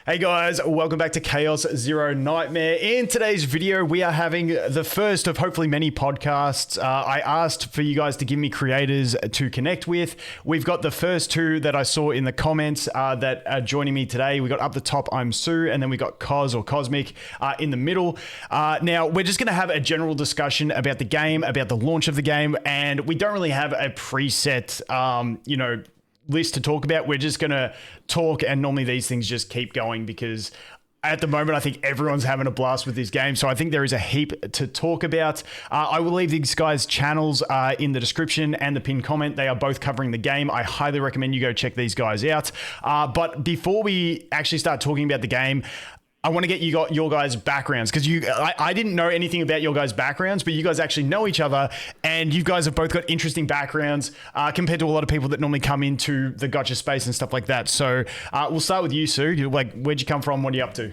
Hey guys, welcome back to Chaos Zero Nightmare. In today's video, we are having the first of hopefully many podcasts. I asked for you guys to give me creators to connect with. We've got the first two that I saw in the comments that are joining me today. We got up the top, I'm Sue, and then we got Cos or Cosmic in the middle. Now, we're just going to have a general discussion about the game, about the launch of the game, and we don't really have a preset, list to talk about. We're just going to talk, and normally these things just keep going because at the moment I think everyone's having a blast with this game, so I think there is a heap to talk about. I will leave these guys' channels in the description and the pinned comment. They are both covering the game. I highly recommend you go check these guys out. But before we actually start talking about the game, I want to get your guys' backgrounds because I didn't know anything about your guys' backgrounds, but you guys actually know each other, and you guys have both got interesting backgrounds compared to a lot of people that normally come into the gacha space and stuff like that. So we'll start with you, Sue. Where'd you come from? What are you up to?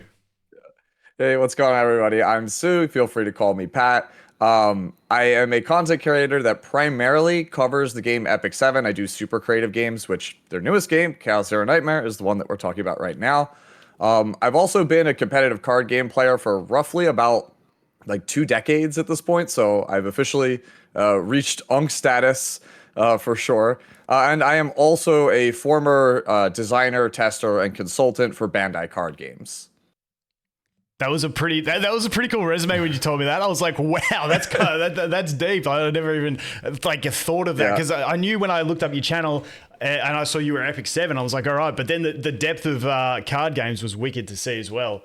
Hey, what's going on, everybody? I'm Sue. Feel free to call me Pat. I am a content creator that primarily covers the game Epic 7. I do super creative games, which their newest game, Chaos Zero Nightmare, is the one that we're talking about right now. I've also been a competitive card game player for roughly about like 2 decades at this point, so I've officially reached Unk status for sure. And I am also a former designer, tester, and consultant for Bandai card games. That was a pretty cool resume when you told me that. I was like, wow, that's kind of, that's deep. I never even thought of that because I knew when I looked up your channel and I saw you were Epic 7, I was like, all right. But then the depth of card games was wicked to see as well.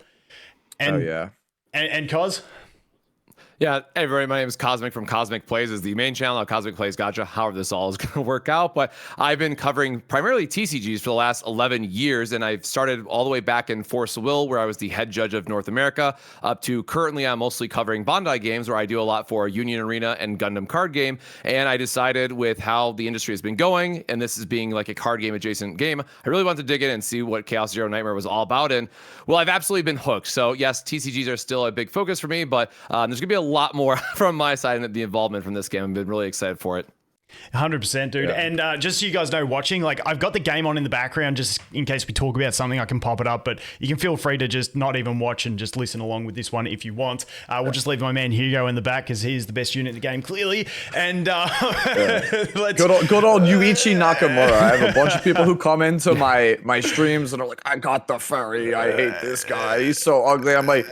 And, oh yeah. And Cos? Yeah, hey everybody, my name is Cosmic from Cosmic Plays is the main channel. Cosmic Plays Gacha, however this all is going to work out. But I've been covering primarily TCGs for the last 11 years, and I've started all the way back in Force of Will, where I was the head judge of North America, up to currently I'm mostly covering Bandai games, where I do a lot for Union Arena and Gundam card game. And I decided with how the industry has been going, and this is being like a card game adjacent game, I really wanted to dig in and see what Chaos Zero Nightmare was all about. And well, I've absolutely been hooked. So yes, TCGs are still a big focus for me, but there's going to be a lot more from my side and the involvement from this game. I've been really excited for it. 100%, dude. Yeah. And just so you guys know watching, I've got the game on in the background just in case we talk about something. I can pop it up, but you can feel free to just not even watch and just listen along with this one if you want. We'll just leave my man Hugo in the back because he's the best unit in the game, clearly. And good old Yuichi Nakamura. I have a bunch of people who come into my streams and are like, I got the furry. I hate this guy. He's so ugly. I'm like,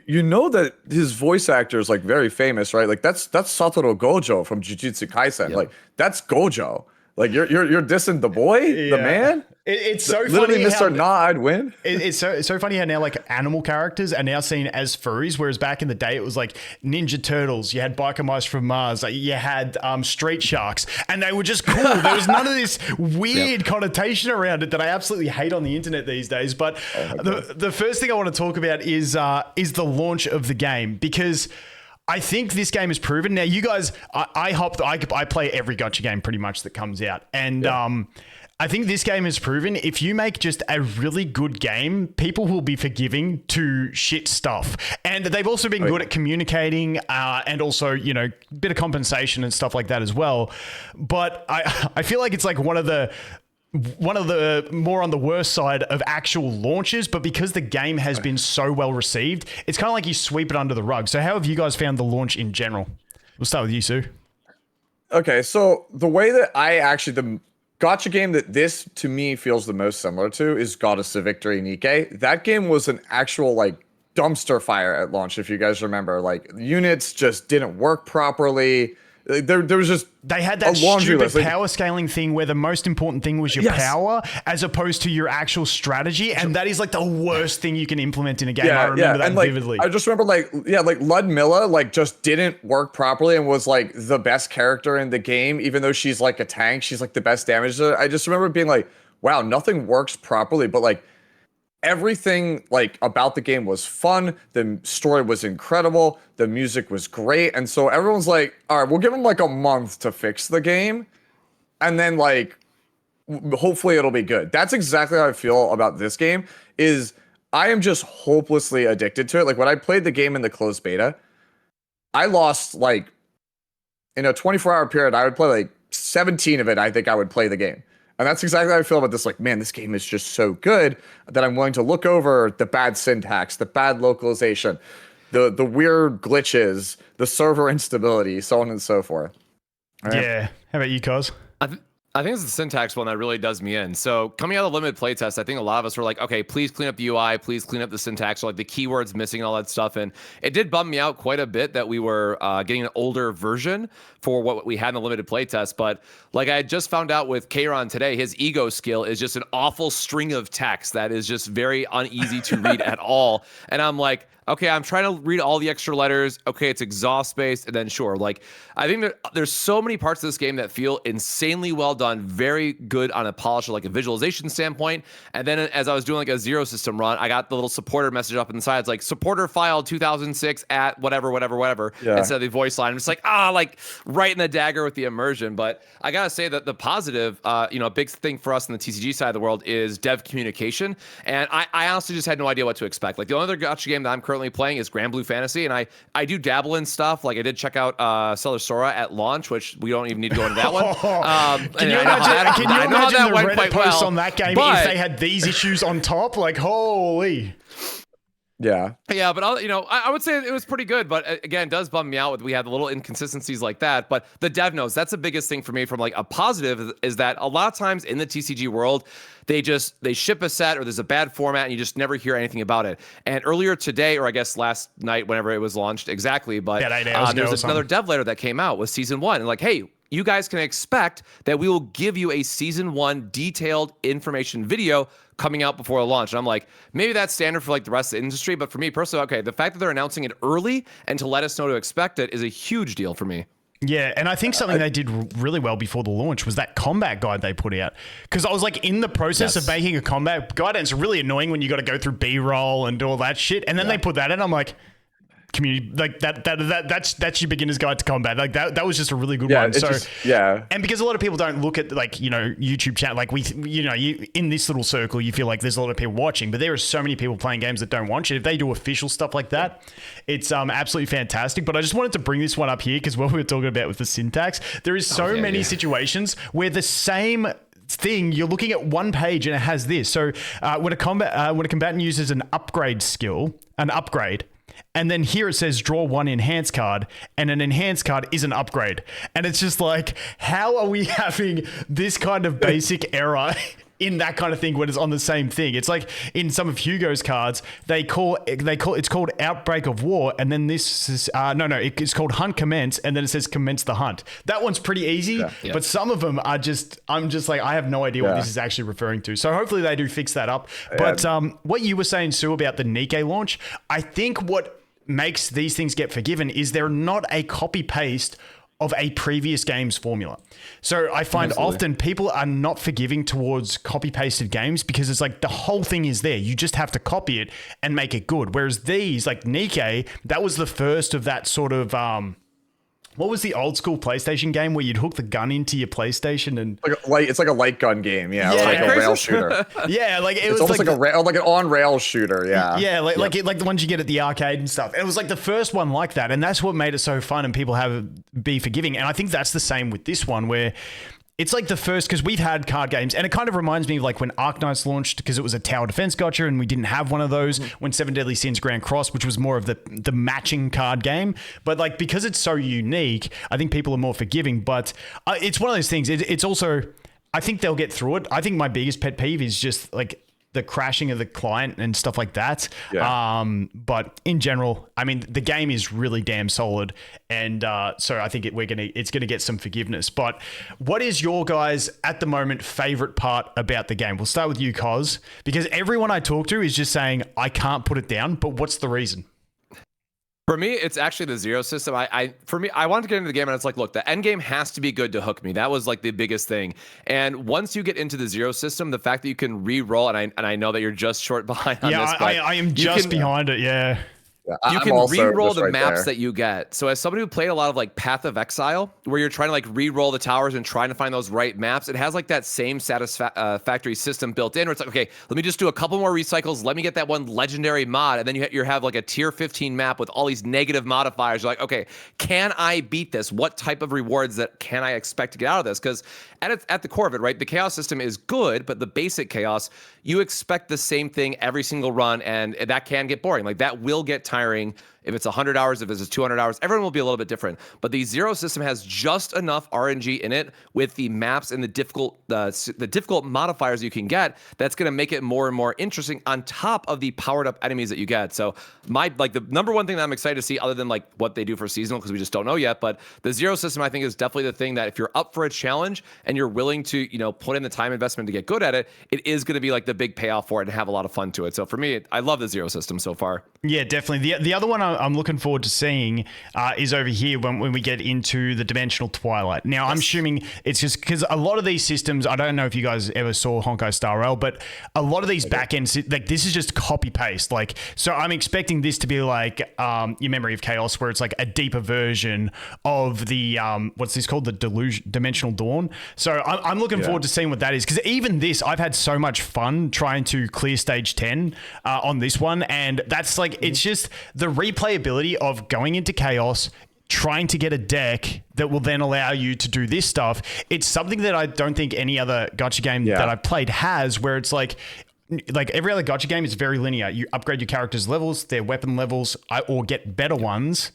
You know that his voice actor is like very famous, right? Like that's Satoru Gojo from Jujutsu Kaisen. Yep. Like that's Gojo. Like you're dissing the boy, the man. It's so literally funny. Mr. Nah, I'd win. It's so funny how now animal characters are now seen as furries, whereas back in the day it was like Ninja Turtles. You had biker mice from Mars. You had street sharks, and they were just cool. There was none of this weird connotation around it that I absolutely hate on the internet these days. But the first thing I want to talk about is the launch of the game, because I think this game is proven. Now, you guys, I play every gacha game pretty much that comes out. And I think this game has proven if you make just a really good game, people will be forgiving to shit stuff. And they've also been good at communicating and also, bit of compensation and stuff like that as well. But I feel like it's like one of the more on the worst side of actual launches, but because the game has been so well received, it's kind of like you sweep it under the rug. So how have you guys found the launch in general? We'll start with you, Sue. Okay, so the way that the gacha game that this to me feels the most similar to is Goddess of Victory Nikke. That game was an actual dumpster fire at launch, if you guys remember. Units just didn't work properly. There was just they had that stupid power scaling thing where the most important thing was your power as opposed to your actual strategy, and that is the worst thing you can implement in a game. I remember that vividly. I just remember Ludmilla just didn't work properly and was the best character in the game, even though she's a tank. She's the best damage. I just remember being wow, nothing works properly, but everything about the game was fun. The story was incredible. The music was great. And so everyone's all right, we'll give them a month to fix the game. And then hopefully it'll be good. That's exactly how I feel about this game. Is I am just hopelessly addicted to it. When I played the game in the closed beta, I lost in a 24-hour period, I would play 17 of it. I think I would play the game. And that's exactly how I feel about this. Like, man, this game is just so good that I'm willing to look over the bad syntax, the bad localization, the weird glitches, the server instability, so on and so forth. All right? Yeah. How about you, Cos? I think it's the syntax one that really does me in. So coming out of the limited playtest, I think a lot of us were like, okay, please clean up the UI, please clean up the syntax, or like the keywords missing and all that stuff. And it did bum me out quite a bit that we were getting an older version for what we had in the limited playtest. But like I had just found out with Kayron today, his ego skill is just an awful string of text that is just very uneasy to read at all. And I'm like, okay, I'm trying to read all the extra letters. Okay, it's exhaust based, and then sure. Like, I think there's so many parts of this game that feel insanely well done, very good on a polish or like a visualization standpoint. And then as I was doing like a zero system run, I got the little supporter message up in the side. It's like supporter file 2006 at whatever, instead of the voice line. I'm just like, like right in the dagger with the immersion. But I gotta say that the positive, a big thing for us in the TCG side of the world is dev communication. And I honestly just had no idea what to expect. Like the only other gacha game that I'm currently playing is Grand Blue Fantasy, and I do dabble in stuff. Like I did check out Stellar Sora at launch, which we don't even need to go into that one. Can you imagine the Reddit posts on that game if they had these issues on top? Like, holy. Yeah, but I would say it was pretty good, but again, it does bum me out with we had little inconsistencies like that. But the dev notes, that's the biggest thing for me. From like a positive is that a lot of times in the TCG world, they ship a set or there's a bad format and you just never hear anything about it. And earlier today, or I guess last night, whenever it was launched exactly, but there was another dev letter that came out with season 1 and like, hey, you guys can expect that we will give you a season 1 detailed information video coming out before the launch. And I'm like, maybe that's standard for like the rest of the industry, but for me personally, okay, the fact that they're announcing it early and to let us know to expect it is a huge deal for me. Yeah, and I think something they did really well before the launch was that combat guide they put out. Because I was like in the process of making a combat guide, and it's really annoying when you got to go through B-roll and do all that shit. And then they put that in, I'm like, community, like that's your beginner's guide to combat. Like that was just a really good one. So and because a lot of people don't look at like YouTube chat, like you in this little circle, you feel like there's a lot of people watching, but there are so many people playing games that don't watch it. If they do official stuff like that, it's absolutely fantastic. But I just wanted to bring this one up here because what we were talking about with the syntax, there is so many situations where the same thing, you're looking at one page and it has this. So when a combatant uses an upgrade skill, an upgrade. And then here it says draw 1 enhanced card, and an enhanced card is an upgrade. And it's just like, how are we having this kind of basic error in that kind of thing when it's on the same thing? It's like in some of Hugo's cards, it's called Outbreak of War, and then this is it's called Hunt Commence, and then it says Commence the Hunt. That one's pretty easy, but some of them are I'm just like, I have no idea what this is actually referring to. So hopefully they do fix that up. But what you were saying, Sue, about the Nikke launch, I think what makes these things get forgiven is they're not a copy paste of a previous game's formula. So I find often people are not forgiving towards copy pasted games because it's like the whole thing is there. You just have to copy it and make it good. Whereas these, like Nikke, that was the first of that sort of what was the old school PlayStation game where you'd hook the gun into your PlayStation and it's like a light gun game, it's like a rail shooter. It's almost like an on rail shooter, like the ones you get at the arcade and stuff. It was like the first one like that, and that's what made it so fun and people be forgiving. And I think that's the same with this one where it's like the first, because we've had card games, and it kind of reminds me of like when Arknights launched, because it was a tower defense gotcha, and we didn't have one of those. When Seven Deadly Sins Grand Cross, which was more of the matching card game. But like, because it's so unique, I think people are more forgiving. But it's one of those things. It's also, I think they'll get through it. I think my biggest pet peeve is just like the crashing of the client and stuff like that. But in general, I mean, the game is really damn solid, and so I think it's gonna get some forgiveness. But what is your guys at the moment favorite part about the game? We'll start with you, Cos, because everyone I talk to is just saying I can't put it down. But what's the reason? For me, it's actually the zero system. I wanted to get into the game, and it's like, look, the end game has to be good to hook me. That was like the biggest thing. And once you get into the zero system, the fact that you can re-roll, and I know that you're just short behind on this. I am just behind it. Yeah. You I'm can also re-roll just the right maps there. that you get. So as somebody who played a lot of like Path of Exile, where you're trying to like re-roll the towers and trying to find those right maps, it has like that same satisfactory system built in where it's like, okay, let me just do a couple more recycles. Let me get that one legendary mod. And then you have like a tier 15 map with all these negative modifiers. You're like, okay, can I beat this? What type of rewards that can I expect to get out of this? Because at the core of it, right, the chaos system is good, but the basic chaos, you expect the same thing every single run, and that can get boring. Like that will get tiring. If it's 100 hours, if it's 200 hours, everyone will be a little bit different. But the zero system has just enough RNG in it with the maps and the difficult modifiers you can get. That's going to make it more and more interesting on top of the powered up enemies that you get. So the number one thing that I'm excited to see, other than like what they do for seasonal, because we just don't know yet, but the zero system I think is definitely the thing that if you're up for a challenge and you're willing to put in the time investment to get good at it, it is going to be like the big payoff for it and have a lot of fun to it. So for me, I love the zero system so far. Yeah, definitely. The other one I'm looking forward to seeing is over here when we get into the Dimensional Twilight. Now, I'm assuming it's just because a lot of these systems, I don't know if you guys ever saw Honkai Star Rail, but a lot of these backend, like this is just copy paste. Like, so I'm expecting this to be like your Memory of Chaos, where it's like a deeper version of the what's this called, the Dimensional Dawn. So I'm looking forward to seeing what that is, because even this, I've had so much fun trying to clear stage 10 on this one, and that's like it's just the replayability of going into Chaos, trying to get a deck that will then allow you to do this stuff. It's something that I don't think any other gacha game that I've played has, where it's like every other gacha game is very linear. You upgrade your characters' levels, their weapon levels, or get better ones,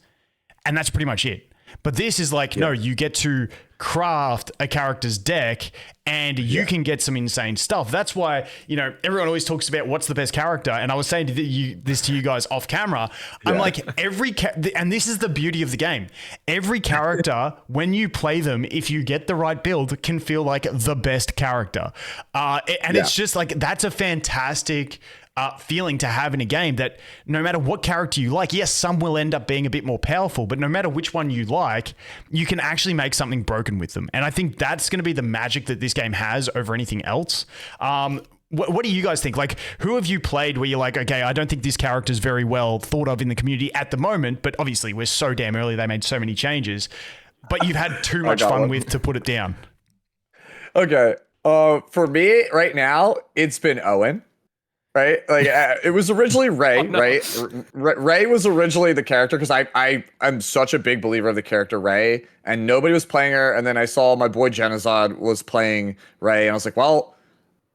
and that's pretty much it. But this is like, no, you get to craft a character's deck and you can get some insane stuff. That's why, everyone always talks about what's the best character. And I was saying this to you guys off camera. I'm like, and this is the beauty of the game. Every character, when you play them, if you get the right build, can feel like the best character. And it's just like, that's a fantastic feeling to have in a game, that no matter what character you like, yes, some will end up being a bit more powerful, but no matter which one you like, you can actually make something broken with them. And I think that's going to be the magic that this game has over anything else. What do you guys think? Like, who have you played where you're like, okay, I don't think this character is very well thought of in the community at the moment, but obviously we're so damn early, they made so many changes, but you've had too much fun with to put it down? Okay. For me right now, it's been Owen. Right, like it was originally Ray. Right, Ray was originally the character, because I'm such a big believer of the character Ray, and nobody was playing her. And then I saw my boy Genazad was playing Ray, and I was like, well,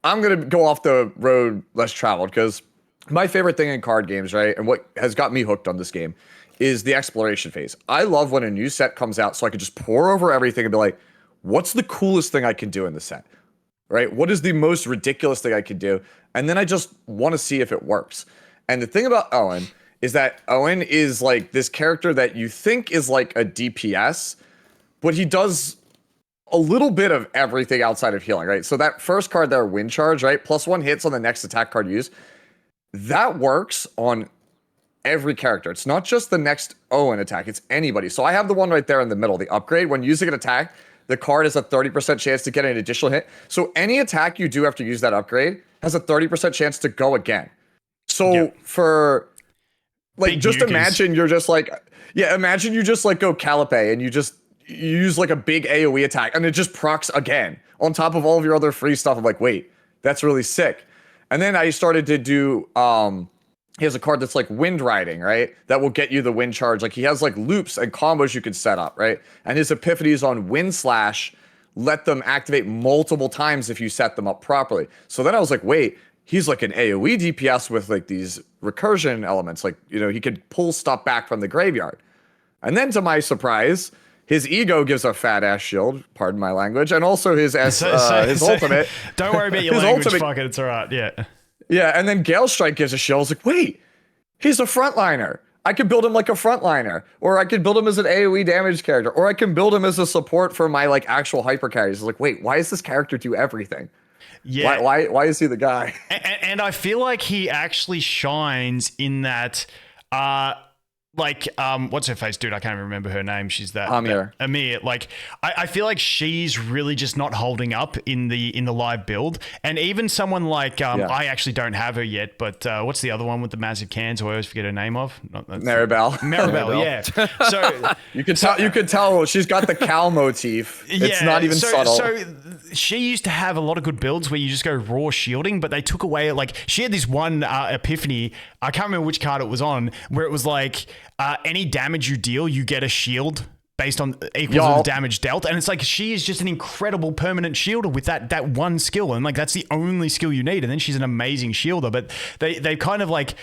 I'm gonna go off the road less traveled, because my favorite thing in card games, right, and what has got me hooked on this game, is the exploration phase. I love when a new set comes out, so I can just pour over everything and be like, what's the coolest thing I can do in the set? Right? What is the most ridiculous thing I can do? And then I just want to see if it works. And the thing about Owen is that Owen is like this character that you think is like a DPS, but he does a little bit of everything outside of healing, right? So that first card there, Wind Charge, right? +1 hits on the next attack card used. That works on every character. It's not just the next Owen attack, it's anybody. So I have the one right there in the middle, the upgrade. When using an attack, the card has a 30% chance to get an additional hit. So any attack you do after you use that upgrade has a 30% chance to go again. So for like, big just imagine you're just like, imagine you just like go Calipe and you use like a big AoE attack and it just procs again on top of all of your other free stuff. I'm like, wait, that's really sick. And then I started to do, he has a card that's like Wind Riding, right? That will get you the Wind Charge. Like he has like loops and combos you can set up, right? And his epiphanies on Wind Slash let them activate multiple times if you set them up properly. So then I was like, wait, he's like an AoE DPS with like these recursion elements. Like, he could pull stuff back from the graveyard. And then to my surprise, his ego gives a fat ass shield, pardon my language, and also his ultimate. Don't worry about your language, fuck it, it's all right, yeah. Yeah, and then Gale Strike gives a shield. I was like, wait, he's a frontliner. I could build him like a frontliner, or I could build him as an AoE damage character, or I can build him as a support for my like actual hyper carries. I was like, wait, why does this character do everything? Yeah. Why is he the guy? And I feel like he actually shines in that like what's her face, dude? I can't even remember her name. She's that Amir. Amir. Like I feel like she's really just not holding up in the live build. And even someone like I actually don't have her yet, but what's the other one with the massive cans who I always forget her name of? Maribel. Maribel, yeah. So you could tell she's got the cow motif. It's not even subtle. So she used to have a lot of good builds where you just go raw shielding, but they took away, like, she had this one epiphany, I can't remember which card it was on, where it was like any damage you deal, you get a shield based on equals to the damage dealt. And it's like, she is just an incredible permanent shielder with that one skill. And like, that's the only skill you need. And then she's an amazing shielder, but they kind of like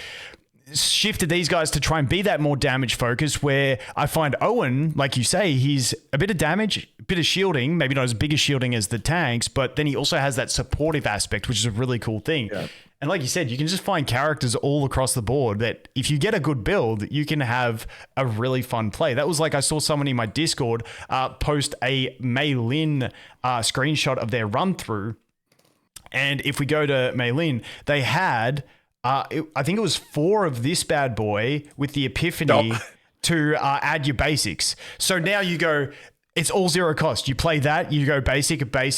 shifted these guys to try and be that more damage focused, where I find Owen, like you say, he's a bit of damage, a bit of shielding, maybe not as big a shielding as the tanks, but then he also has that supportive aspect, which is a really cool thing. Yeah. And like you said, you can just find characters all across the board that if you get a good build, you can have a really fun play. That was like, I saw someone in my Discord post a Mei Lin screenshot of their run through. And if we go to Mei Lin, they had, I think it was 4 of this bad boy with the epiphany to add your basics. So now you go, it's all zero cost. You play that, you go basic, play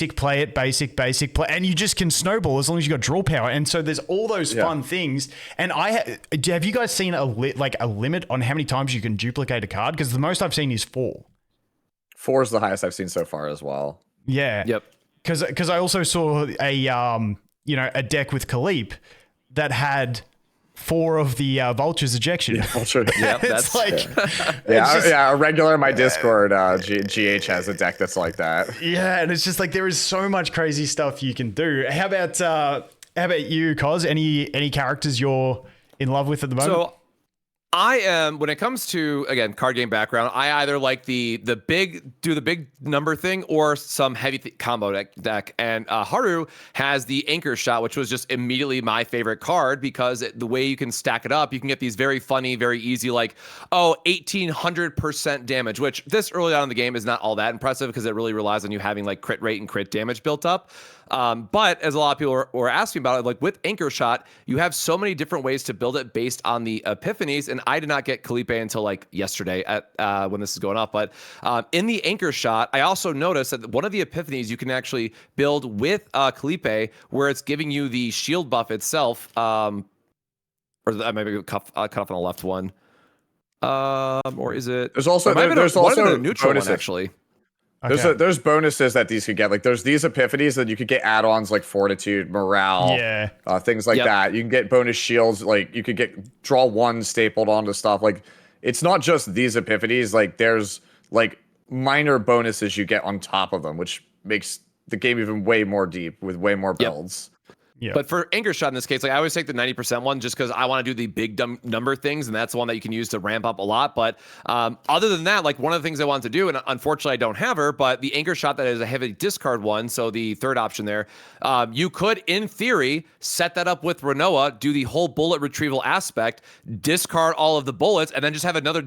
it, basic, play, and you just can snowball as long as you got draw power. And so there's all those fun things. And have you guys seen a limit on how many times you can duplicate a card? Because the most I've seen is 4. 4 is the highest I've seen so far as well. Yeah. Yep. Because I also saw a deck with Khalip that had 4 of the Vulture's ejection. Yeah, Vulture. Yeah, that's like... a regular in my Discord, GH has a deck that's like that. Yeah, and it's just like, there is so much crazy stuff you can do. How about you, Cos? Any characters you're in love with at the moment? So I am, when it comes to, again, card game background, I either like the big number thing or some heavy combo deck. And Haru has the Anchor Shot, which was just immediately my favorite card because the way you can stack it up, you can get these very funny, very easy, like, 1800% damage, which this early on in the game is not all that impressive because it really relies on you having like crit rate and crit damage built up. But as a lot of people were asking about it, like with Anchor Shot, you have so many different ways to build it based on the epiphanies. And I did not get Kalipe until like yesterday at when this is going up. But in the Anchor Shot, I also noticed that one of the epiphanies you can actually build with Kalipe, where it's giving you the shield buff itself, or I maybe cut off on the left one, or is it? There's also a neutral bonuses. one actually. Okay. There's bonuses that these could get. Like there's these epiphanies that you could get add-ons like fortitude, morale, things like that. You can get bonus shields. Like you could get draw 1 stapled onto stuff. Like it's not just these epiphanies. Like there's like minor bonuses you get on top of them, which makes the game even way more deep with way more builds. Yeah. But for Anchor Shot in this case, like I always take the 90% one just because I want to do the big number things, and that's the one that you can use to ramp up a lot. But other than that, like one of the things I wanted to do, and unfortunately I don't have her, but the Anchor Shot that is a heavy discard one, so the third option there, you could, in theory, set that up with Renoa, do the whole bullet retrieval aspect, discard all of the bullets, and then just have another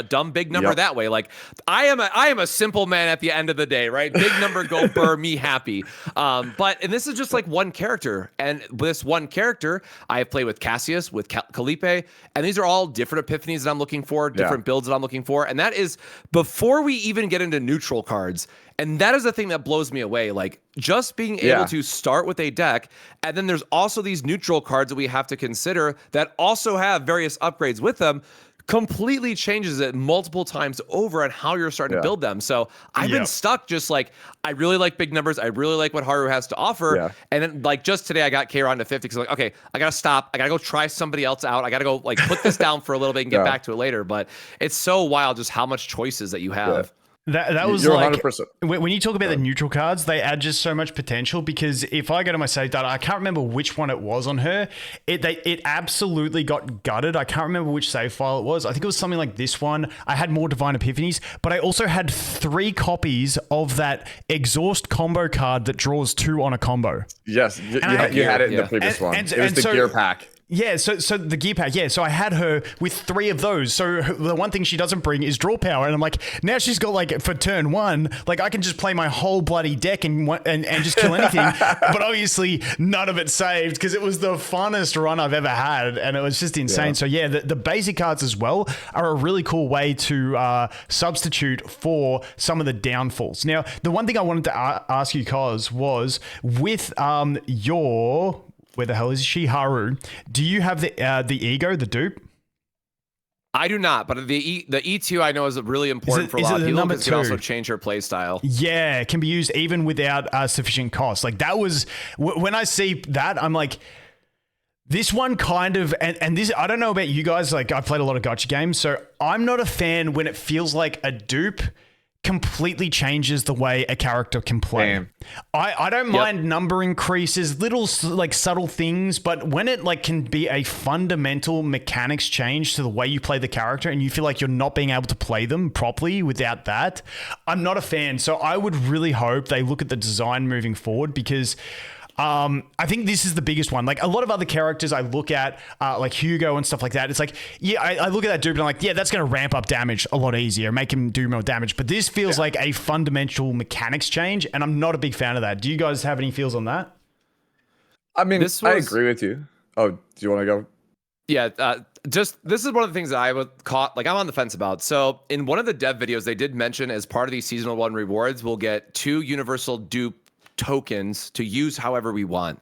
dumb big number that way. Like I am a simple man at the end of the day, right? Big number, go burr, me happy. And this is just like one character. And this one character, I have played with Cassius, with Kalipe, and these are all different epiphanies that I'm looking for, different builds that I'm looking for. And that is before we even get into neutral cards. And that is the thing that blows me away. Like just being able to start with a deck, and then there's also these neutral cards that we have to consider that also have various upgrades with them, completely changes it multiple times over on how you're starting to build them. So I've been stuck just like, I really like big numbers. I really like what Haru has to offer. Yeah. And then like just today I got K-Ron to 50 because I'm like, okay, I got to stop. I got to go try somebody else out. I got to go like put this down for a little bit and get back to it later. But it's so wild just how much choices that you have. That was You're like 100%. When you talk about the neutral cards, they add just so much potential because if I go to my save data, I can't remember which one it was on her. It absolutely got gutted. I can't remember which save file it was. I think it was something like this one. I had more Divine Epiphanies, but I also had 3 copies of that exhaust combo card that draws 2 on a combo. Yes, you had it in the previous one. It was the gear pack. Yeah, so the gear pack, yeah. So I had her with 3 of those. So the one thing she doesn't bring is draw power, and I'm like, now she's got like for turn 1, like I can just play my whole bloody deck and just kill anything. But obviously none of it saved because it was the funnest run I've ever had, and it was just insane. Yeah. So yeah, the basic cards as well are a really cool way to substitute for some of the downfalls. Now, the one thing I wanted to ask you, Cos, was with your. Where the hell is she? Haru. Do you have the ego, the dupe? I do not, but the E2 I know is really important for a lot of people because it can also change her play style. Yeah, it can be used even without sufficient cost. Like that was, when I see that, I'm like, this one kind of, and this, I don't know about you guys, like I've played a lot of gacha games, so I'm not a fan when it feels like a dupe completely changes the way a character can play. Damn. I don't mind number increases, little like subtle things, but when it like can be a fundamental mechanics change to the way you play the character and you feel like you're not being able to play them properly without that, I'm not a fan. So I would really hope they look at the design moving forward, because I think this is the biggest one. Like a lot of other characters I look at, like Hugo and stuff like that. It's like, yeah, I look at that dude and I'm like, yeah, that's going to ramp up damage a lot easier, make him do more damage. But this feels like a fundamental mechanics change, and I'm not a big fan of that. Do you guys have any feels on that? I mean, I agree with you. Oh, do you want to go? Yeah, just this is one of the things that I was caught, like I'm on the fence about. So in one of the dev videos, they did mention as part of these seasonal 1 rewards, we'll get 2 universal dupe tokens to use however we want.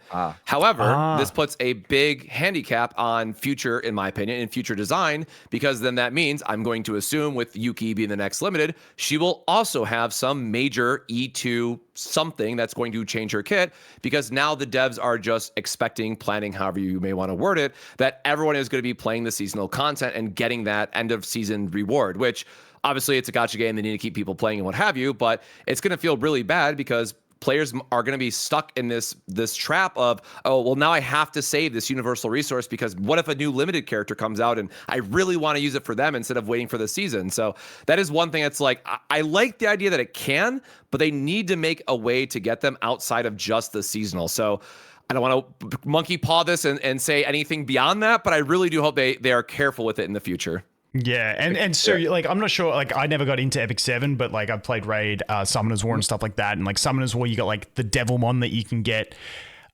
However, this puts a big handicap on future, in my opinion, in future design, because then that means I'm going to assume with Yuki being the next limited, she will also have some major E2 something that's going to change her kit, because now the devs are just expecting, planning, however you may want to word it, that everyone is going to be playing the seasonal content and getting that end of season reward, which obviously it's a gacha game. They need to keep people playing and what have you, but it's going to feel really bad because players are going to be stuck in this trap of, oh, well, now I have to save this universal resource because what if a new limited character comes out and I really want to use it for them instead of waiting for the season? So that is one thing that's like, I like the idea that it can, but they need to make a way to get them outside of just the seasonal. So I don't want to monkey paw this and say anything beyond that, but I really do hope they are careful with it in the future. Yeah, and so like I'm not sure, like I never got into Epic 7, but like I've played Raid, Summoner's War and stuff like that, and like Summoner's War you got like the Devilmon that you can get.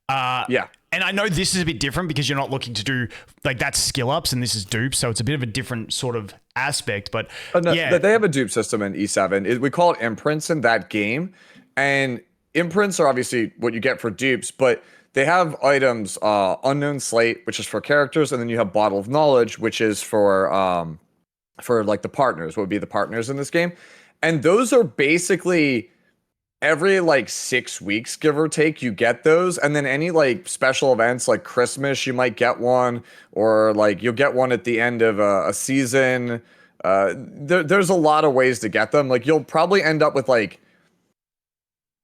Yeah. And I know this is a bit different because you're not looking to do like that's skill ups and this is dupes, so it's a bit of a different sort of aspect, but no, yeah. They have a dupe system in E7. We call it imprints in that game, and imprints are obviously what you get for dupes, but they have items, Unknown Slate, which is for characters, and then you have Bottle of Knowledge, which is for like the partners, what would be the partners in this game. And those are basically every like 6 weeks, give or take, you get those. And then any like special events like Christmas, you might get one, or like you'll get one at the end of a season. There's a lot of ways to get them. Like you'll probably end up with like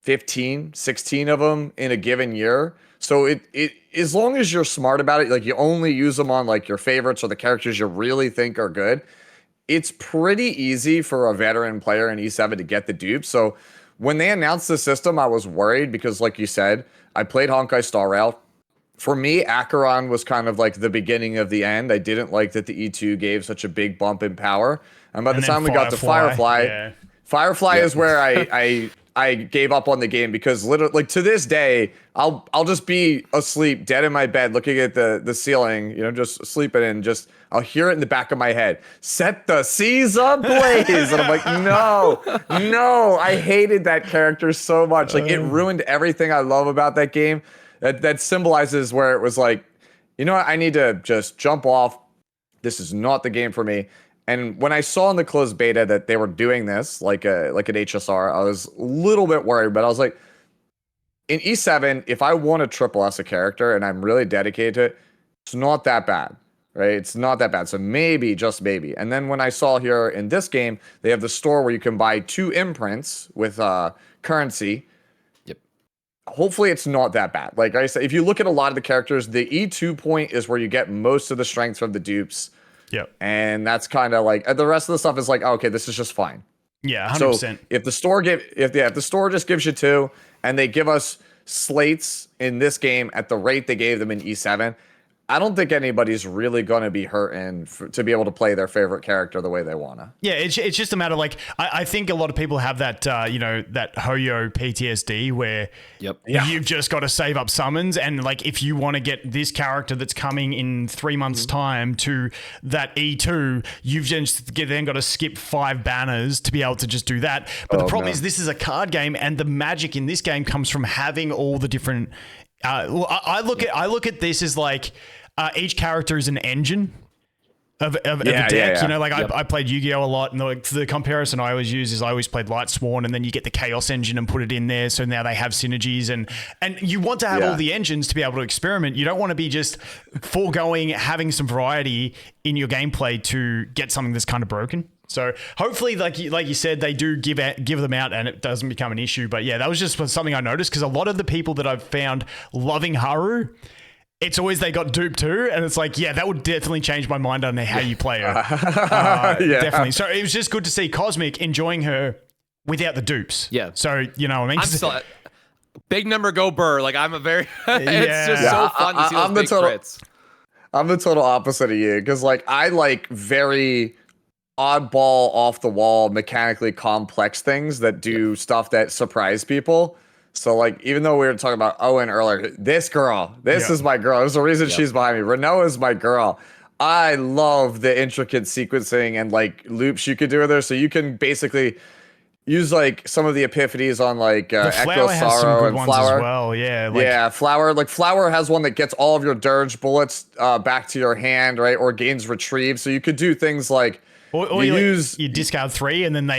15, 16 of them in a given year. So it as long as you're smart about it, like you only use them on like your favorites or the characters you really think are good, it's pretty easy for a veteran player in E7 to get the dupe. So when they announced the system, I was worried because, like you said, I played Honkai Star Rail. For me, Acheron was kind of like the beginning of the end. I didn't like that the E2 gave such a big bump in power. And by the time we got to Firefly, Firefly is where I gave up on the game because literally, like to this day, I'll just be asleep, dead in my bed, looking at the ceiling, you know, just sleeping, and just I'll hear it in the back of my head. Set the seas ablaze, and I'm like, no, I hated that character so much. Like it ruined everything I love about that game. That symbolizes where it was like, you know what, I need to just jump off. This is not the game for me. And when I saw in the closed beta that they were doing this, like an HSR, I was a little bit worried, but I was like, in E7, if I want to triple S a character and I'm really dedicated to it, it's not that bad, right? It's not that bad. So maybe, just maybe. And then when I saw here in this game, they have the store where you can buy 2 imprints with currency. Yep. Hopefully it's not that bad. Like I said, if you look at a lot of the characters, the E2 point is where you get most of the strength from the dupes. Yep. And that's kind of like the rest of the stuff is like, okay, this is just fine. Yeah, 100%. So if the store just gives you 2 and they give us slates in this game at the rate they gave them in E7, I don't think anybody's really going to be hurting to be able to play their favorite character the way they want to. Yeah, it's just a matter like I think a lot of people have that that Hoyo PTSD where you've just got to save up summons, and like if you want to get this character that's coming in 3 months time to that E2, you've just then got to skip 5 banners to be able to just do that. But the problem is this is a card game, and the magic in this game comes from having all the different. I look at this as like each character is an engine of a deck. Yeah. You know, like I played Yu-Gi-Oh a lot, and the comparison I always use is I always played Light Sworn, and then you get the Chaos engine and put it in there, so now they have synergies, and you want to have all the engines to be able to experiment. You don't want to be just foregoing having some variety in your gameplay to get something that's kind of broken. So hopefully, like you said, they do give them out and it doesn't become an issue. But yeah, that was just something I noticed, because a lot of the people that I've found loving Haru, it's always they got Dupe too, and it's like, yeah, that would definitely change my mind on how you play her. Definitely. So it was just good to see Cosmic enjoying her without the dupes. Yeah. So you know what I mean? I'm still big number go Burr. Like I'm a very it's just so fun to see those big crits. I'm the total opposite of you, because like I like very oddball, off the wall, mechanically complex things that do stuff that surprise people. So like, even though we were talking about Owen earlier, this is my girl. There's a reason she's behind me. Renoa is my girl. I love the intricate sequencing and like loops you could do with her. So you can basically use like some of the epiphanies on like Echo Sorrow and Flower as well. Yeah. Flower. Like Flower has one that gets all of your dirge bullets back to your hand, right? Or gains retrieve. So you could do things like Or you discard 3 and then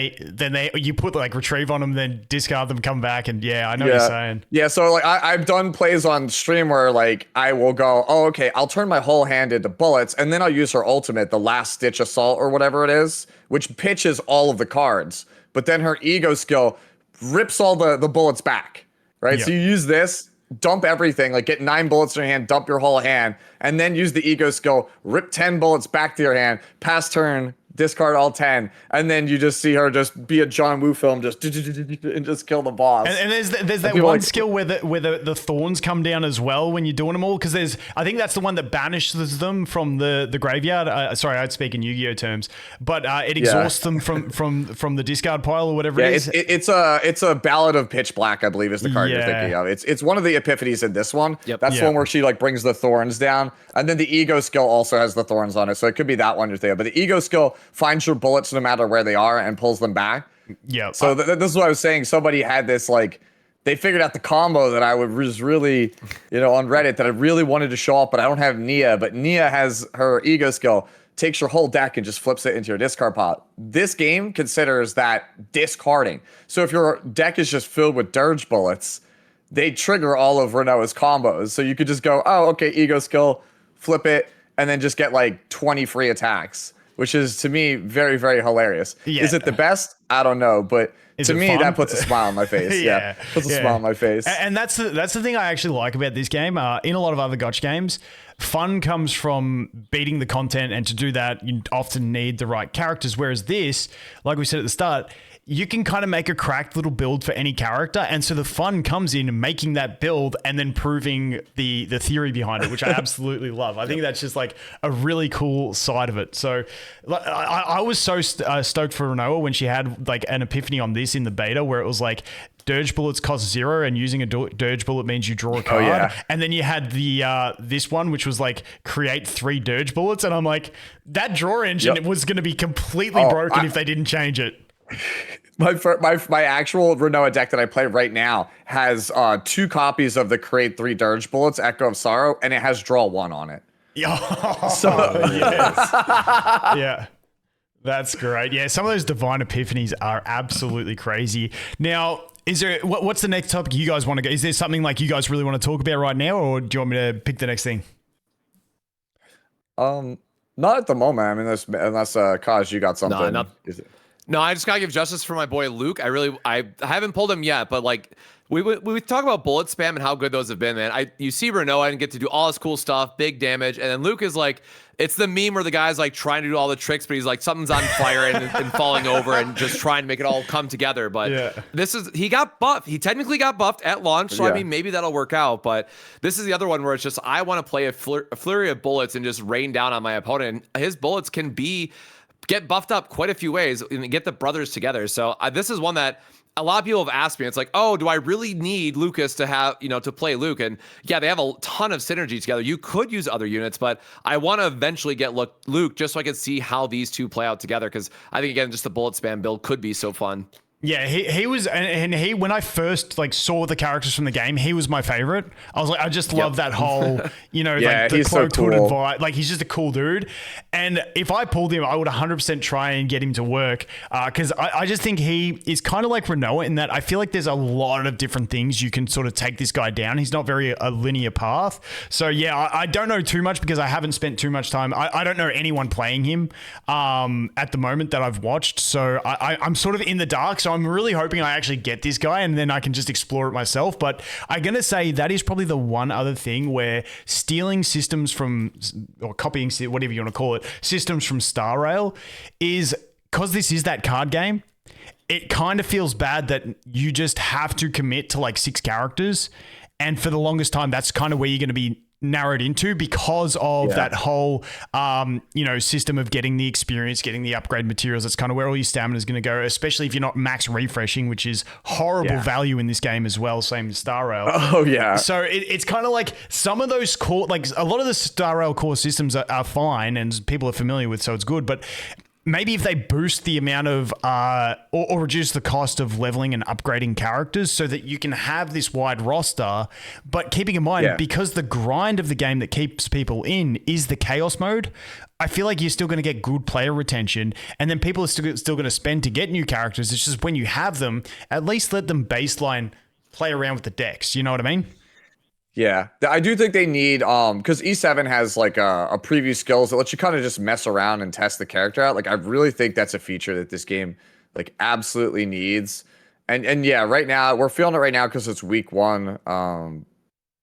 you put like retrieve on them, then discard them, come back, and I know what you're saying. Yeah, so like I've done plays on stream where like I will go, oh okay, I'll turn my whole hand into bullets, and then I'll use her ultimate, the last stitch assault or whatever it is, which pitches all of the cards. But then her ego skill rips all the bullets back, right? So you use this, dump everything, like get 9 bullets in your hand, dump your whole hand, and then use the ego skill, rip 10 bullets back to your hand, pass turn, discard all 10, and then you just see her just be a John Woo film, just and just kill the boss. And there's that one skill where the thorns come down as well when you're doing them all, because I think that's the one that banishes them from the graveyard. Sorry, I'd speak in Yu-Gi-Oh terms, but it exhausts them from the discard pile or whatever it is. It's a Ballad of Pitch Black, I believe, is the card you're thinking of. It's one of the epiphanies in this one. That's the one where she like brings the thorns down, and then the ego skill also has the thorns on it, so it could be that one you're thinking of. But the ego skill finds your bullets no matter where they are and pulls them back. Yeah. So this is what I was saying. Somebody had this like, they figured out the combo that I was really, on Reddit that I really wanted to show up, but I don't have Nia. But Nia has her ego skill, takes your whole deck and just flips it into your discard pile. This game considers that discarding. So if your deck is just filled with dirge bullets, they trigger all of Renoa's combos. So you could just go, oh, okay, ego skill, flip it, and then just get like 20 free attacks, which is to me very, very hilarious. Yeah. Is it the best? I don't know, but to me that puts a smile on my face. Puts a smile on my face. And that's the thing I actually like about this game. In a lot of other gotcha games, fun comes from beating the content, and to do that, you often need the right characters. Whereas this, like we said at the start, you can kind of make a cracked little build for any character, and so the fun comes in making that build and then proving the theory behind it, which I absolutely love. I think that's just like a really cool side of it. So I was so stoked for Renoa when she had like an epiphany on this in the beta, where it was like dirge bullets cost 0, and using a dirge bullet means you draw a card. And then you had the this one, which was like create 3 dirge bullets, and I'm like, that draw engine was going to be completely broken if they didn't change it. My actual Renoa deck that I play right now has 2 copies of the create 3 dirge bullets, Echo of Sorrow, and it has draw 1 on it. Yeah, that's great. Yeah, some of those divine epiphanies are absolutely crazy. Now, is there what's the next topic you guys want to go? Is there something like you guys really want to talk about right now, or do you want me to pick the next thing? Not at the moment. I mean, unless Kaz, you got something. No, No, I just gotta give justice for my boy Luke. I haven't pulled him yet, but like we talk about bullet spam and how good those have been, man. You see Renault and get to do all this cool stuff, big damage, and then Luke is like, it's the meme where the guy's like trying to do all the tricks, but he's like something's on fire and falling over and just trying to make it all come together. But he got buffed. He technically got buffed at launch, so I mean maybe that'll work out. But this is the other one where it's just I want to play a flurry of bullets and just rain down on my opponent. And his bullets can get buffed up quite a few ways and get the brothers together. So this is one that a lot of people have asked me. It's like, oh, do I really need Lucas to have, to play Luke? And yeah, they have a ton of synergy together. You could use other units, but I want to eventually get Luke just so I can see how these two play out together. Because I think, again, just the bullet spam build could be so fun. Yeah, he was, and he, when I first like saw the characters from the game, he was my favorite. I was like, I just love that whole, like the cloaked hooded vibe. Like he's just a cool dude. And if I pulled him, I would 100% try and get him to work. Cause I just think he is kind of like Renault in that I feel like there's a lot of different things you can sort of take this guy down. He's not very a linear path. So yeah, I don't know too much because I haven't spent too much time. I don't know anyone playing him at the moment that I've watched. So I'm sort of in the dark. So I'm really hoping I actually get this guy and then I can just explore it myself. But I'm going to say that is probably the one other thing where stealing systems from, or copying, whatever you want to call it, systems from Star Rail is, because this is that card game, it kind of feels bad that you just have to commit to like 6 characters. And for the longest time, that's kind of where you're going to be narrowed into because of that whole, system of getting the experience, getting the upgrade materials. That's kind of where all your stamina is going to go, especially if you're not max refreshing, which is horrible value in this game as well. Same as Star Rail. Oh yeah. So it's kind of like some of those core, like a lot of the Star Rail core systems are fine and people are familiar with, so it's good. But maybe if they boost the amount of, or reduce the cost of leveling and upgrading characters so that you can have this wide roster, but keeping in mind, because the grind of the game that keeps people in is the chaos mode, I feel like you're still going to get good player retention, and then people are still going to spend to get new characters. It's just when you have them, at least let them baseline play around with the decks. You know what I mean? Yeah, I do think they need, because E7 has like a preview skills that lets you kind of just mess around and test the character out. Like I really think that's a feature that this game like absolutely needs. And yeah, right now we're feeling it right now because it's week 1.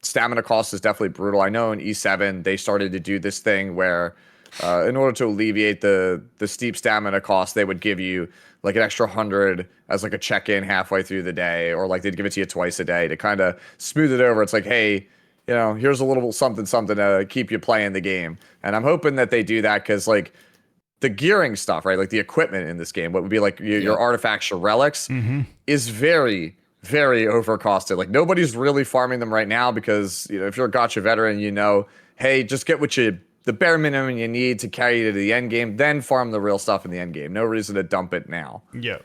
Stamina cost is definitely brutal. I know in E7 they started to do this thing where in order to alleviate the steep stamina cost, they would give you like an extra 100 as like a check-in halfway through the day, or like they'd give it to you twice a day to kind of smooth it over. It's like, hey, here's a little something to keep you playing the game. And I'm hoping that they do that because like the gearing stuff, right? Like the equipment in this game, what would be like your artifacts, your relics, is very, very overcosted. Like nobody's really farming them right now because if you're a gacha veteran, hey, just get the bare minimum you need to carry you to the end game, then farm the real stuff in the end game. No reason to dump it now. Yeah.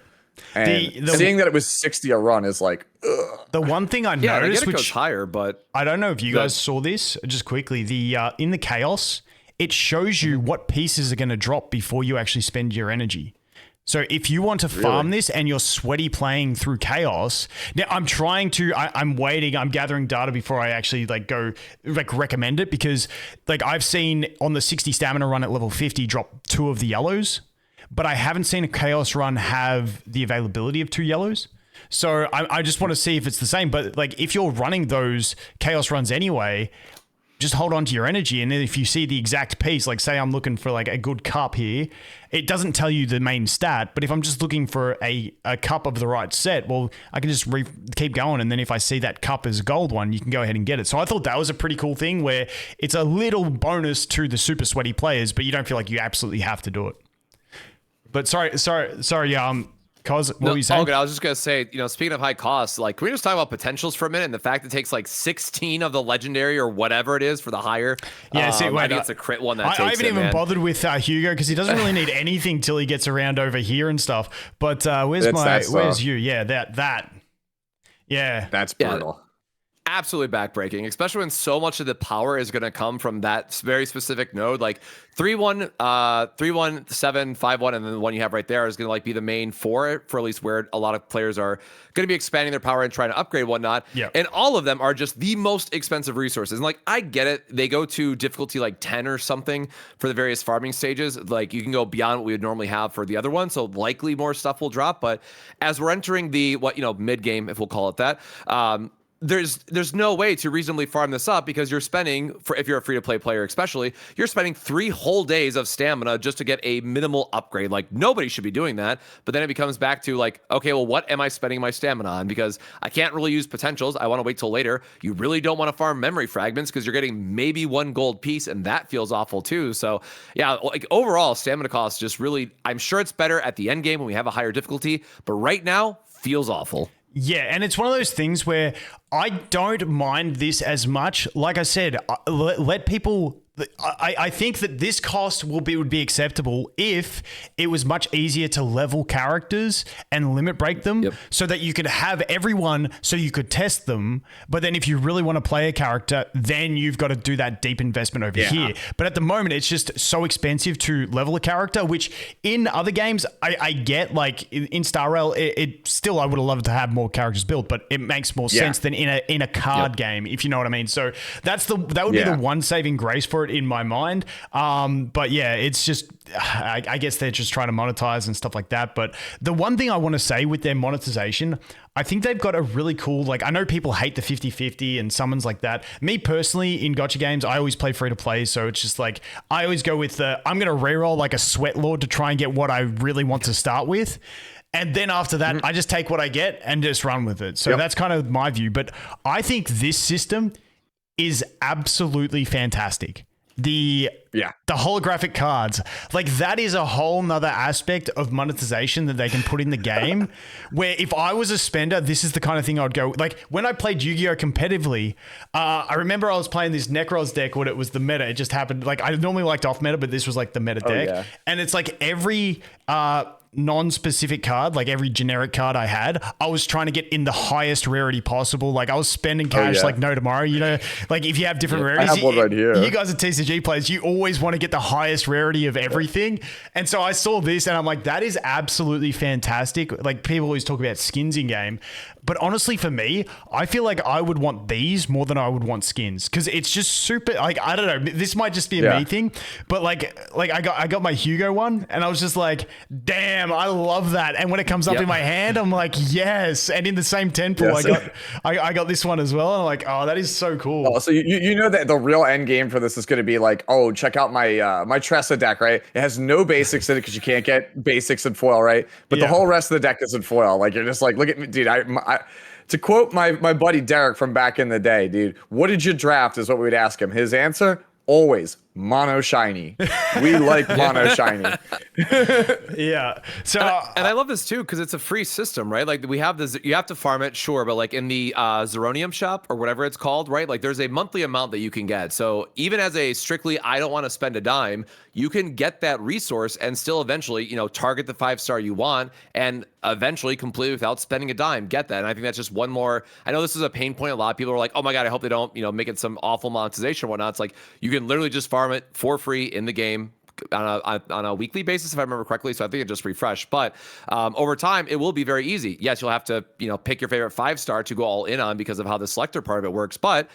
And seeing that it was 60 a run is like, ugh. The one thing I noticed, which goes higher, but I don't know if you guys saw this just quickly, in the chaos, it shows you what pieces are going to drop before you actually spend your energy. So if you want to farm this and you're sweaty playing through chaos, now I'm waiting, I'm gathering data before I actually go recommend it, because I've seen on the 60 stamina run at level 50 drop 2 of the yellows, but I haven't seen a chaos run have the availability of 2 yellows. So I just want to see if it's the same. But if you're running those chaos runs anyway, just hold on to your energy. And then if you see the exact piece, say I'm looking for a good cup here, it doesn't tell you the main stat. But if I'm just looking for a cup of the right set, well, I can just keep going. And then if I see that cup as a gold one, you can go ahead and get it. So I thought that was a pretty cool thing where it's a little bonus to the super sweaty players, but you don't feel like you absolutely have to do it. But sorry, Cos, what were you saying? Oh, good. I was just going to say, speaking of high costs, can we just talk about potentials for a minute and the fact it takes 16 of the legendary or whatever it is for the higher? Yeah, I think it's a crit one that takes I haven't even bothered with Hugo because he doesn't really need anything till he gets around over here and stuff. But where's you? Yeah, that. Yeah. That's brutal. absolutely backbreaking, especially when so much of the power is going to come from that very specific node. Like 3-1, 3-1, 7, 5-1, and then the one you have right there is going to like be the main for it, for at least where a lot of players are going to be expanding their power and trying to upgrade whatnot. Yeah. And all of them are just the most expensive resources. And like, I get it. They go to difficulty like 10 or something for the various farming stages. Like you can go beyond what we would normally have for the other one. So likely more stuff will drop. But as we're entering the, mid game, if we'll call it that, there's no way to reasonably farm this up because you're spending, if you're a free-to-play player especially, you're spending 3 whole days of stamina just to get a minimal upgrade. Like, nobody should be doing that. But then it becomes back to like, okay, well, what am I spending my stamina on? Because I can't really use potentials. I want to wait till later. You really don't want to farm memory fragments because you're getting maybe 1 gold piece, and that feels awful too. So yeah, like overall, stamina costs just really, I'm sure it's better at the end game when we have a higher difficulty, but right now, feels awful. Yeah, and it's one of those things where I don't mind this as much. Like I said, let people. I think that this cost would be acceptable if it was much easier to level characters and limit break them so that you could have everyone so you could test them. But then if you really want to play a character, then you've got to do that deep investment over here. But at the moment, it's just so expensive to level a character, which in other games, I get like in Star Rail, it still, I would have loved to have more characters built, but it makes more sense than in a card game, if you know what I mean. So that would be the one saving grace for it in my mind. But yeah, it's just, I guess they're just trying to monetize and stuff like that. But the one thing I want to say with their monetization, I think they've got a really cool, like, I know people hate the 50-50 and summons like that. Me personally, in gacha games, I always play free to play. So it's just like, I always go with I'm going to reroll like a sweat lord to try and get what I really want to start with. And then after that, I just take what I get and just run with it. So that's kind of my view. But I think this system is absolutely fantastic. The holographic cards, like that is a whole nother aspect of monetization that they can put in the game where if I was a spender, this is the kind of thing I'd go like when I played Yu-Gi-Oh competitively. I remember I was playing this Necros deck when it was the meta. It just happened. Like I normally liked off meta, but this was like the meta deck. And it's like every, non-specific card, like every generic card I had, I was trying to get in the highest rarity possible. Like I was spending cash like no tomorrow, like if you have different rarities, I have one right here. You guys are TCG players, you always want to get the highest rarity of everything. And so I saw this and I'm like, that is absolutely fantastic. Like people always talk about skins in game, but honestly for me, I feel like I would want these more than I would want skins because it's just super, like, I don't know, this might just be a me thing, but like I got my Hugo one and I was just like, damn, I love that. And when it comes up in my hand, I'm like, yes. And in the same 10 pool, I got this one as well. And I'm like, oh, that is so cool. Oh, so you know that the real end game for this is going to be like, oh, check out my my Tressa deck, right? It has no basics in it because you can't get basics in foil, right? But the whole rest of the deck is in foil. Like you're just like, look at me, dude. To quote my buddy Derek from back in the day, dude, what did you draft is what we would ask him. His answer, always mono shiny. We like mono shiny. So and I love this too because it's a free system, right? Like we have this, you have to farm it, sure, but like in the Zeronium shop or whatever it's called, right? Like there's a monthly amount that you can get. So even as a strictly, I don't want to spend a dime, you can get that resource and still eventually, target the 5-star you want and eventually complete without spending a dime. Get that. And I think that's just one more. I know this is a pain point. A lot of people are like, oh my God, I hope they don't, make it some awful monetization or whatnot. It's like you can literally just farm it for free in the game on a weekly basis, if I remember correctly. So I think it just refreshed. But over time, it will be very easy. Yes, you'll have to, pick your favorite 5-star to go all in on because of how the selector part of it works. But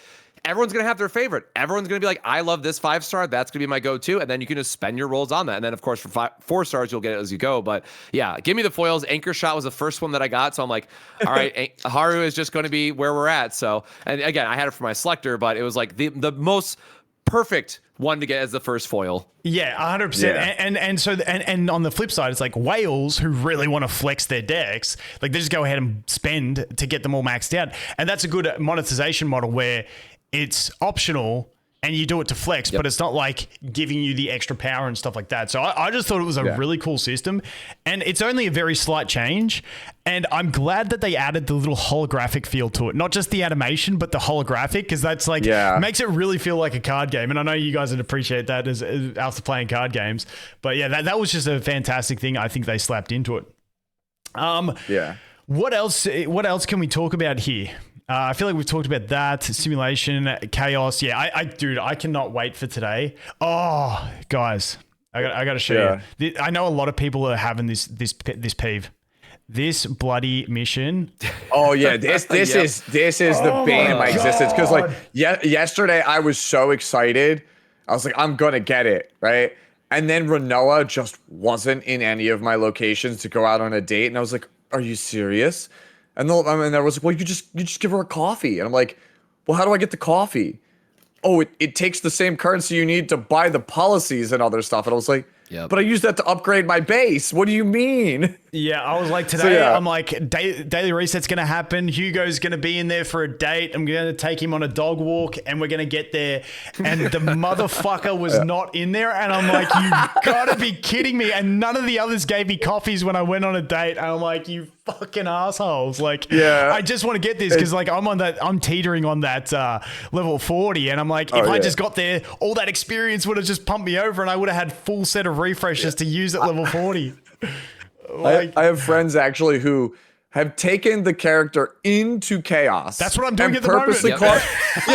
everyone's going to have their favorite. Everyone's going to be like, I love this 5-star. That's going to be my go-to. And then you can just spend your rolls on that. And then, of course, for 4 stars, you'll get it as you go. But yeah, give me the foils. Anchor Shot was the first one that I got. So I'm like, all right, Haru is just going to be where we're at. So, and again, I had it for my selector, but it was like the most perfect one to get as the first foil. Yeah, 100%. Yeah. And so on the flip side, it's like whales who really want to flex their decks, like they just go ahead and spend to get them all maxed out. And that's a good monetization model where it's optional and you do it to flex, but it's not like giving you the extra power and stuff like that. So I just thought it was a really cool system, and it's only a very slight change. And I'm glad that they added the little holographic feel to it, not just the animation, but the holographic, because that's like makes it really feel like a card game. And I know you guys would appreciate that as after playing card games. But yeah, that was just a fantastic thing I think they slapped into it. What else can we talk about here? I feel like we've talked about that. Simulation, chaos. Yeah, dude, I cannot wait for today. Oh, guys, I got to show you. I know a lot of people are having this peeve. This bloody mission. Oh yeah, this is the bane of my existence. Because like yesterday I was so excited. I was like, I'm gonna get it, right? And then Renoa just wasn't in any of my locations to go out on a date, and I was like, are you serious? And I was like, well, you just give her a coffee, and I'm like, well, how do I get the coffee? Oh, it takes the same currency you need to buy the policies and other stuff, and I was like. Yep. But I use that to upgrade my base. What do you mean? Yeah, I was like, today, I'm like, daily reset's going to happen. Hugo's going to be in there for a date. I'm going to take him on a dog walk, and we're going to get there. And the motherfucker was not in there. And I'm like, you got to be kidding me. And none of the others gave me coffees when I went on a date. And I'm like, you fucking assholes. Like, I just want to get this because like I'm teetering on that level 40. And I'm like, if I just got there, all that experience would have just pumped me over and I would have had full set of refreshes to use at level 40. Like, I have friends actually who have taken the character into chaos. That's what I'm doing at the moment.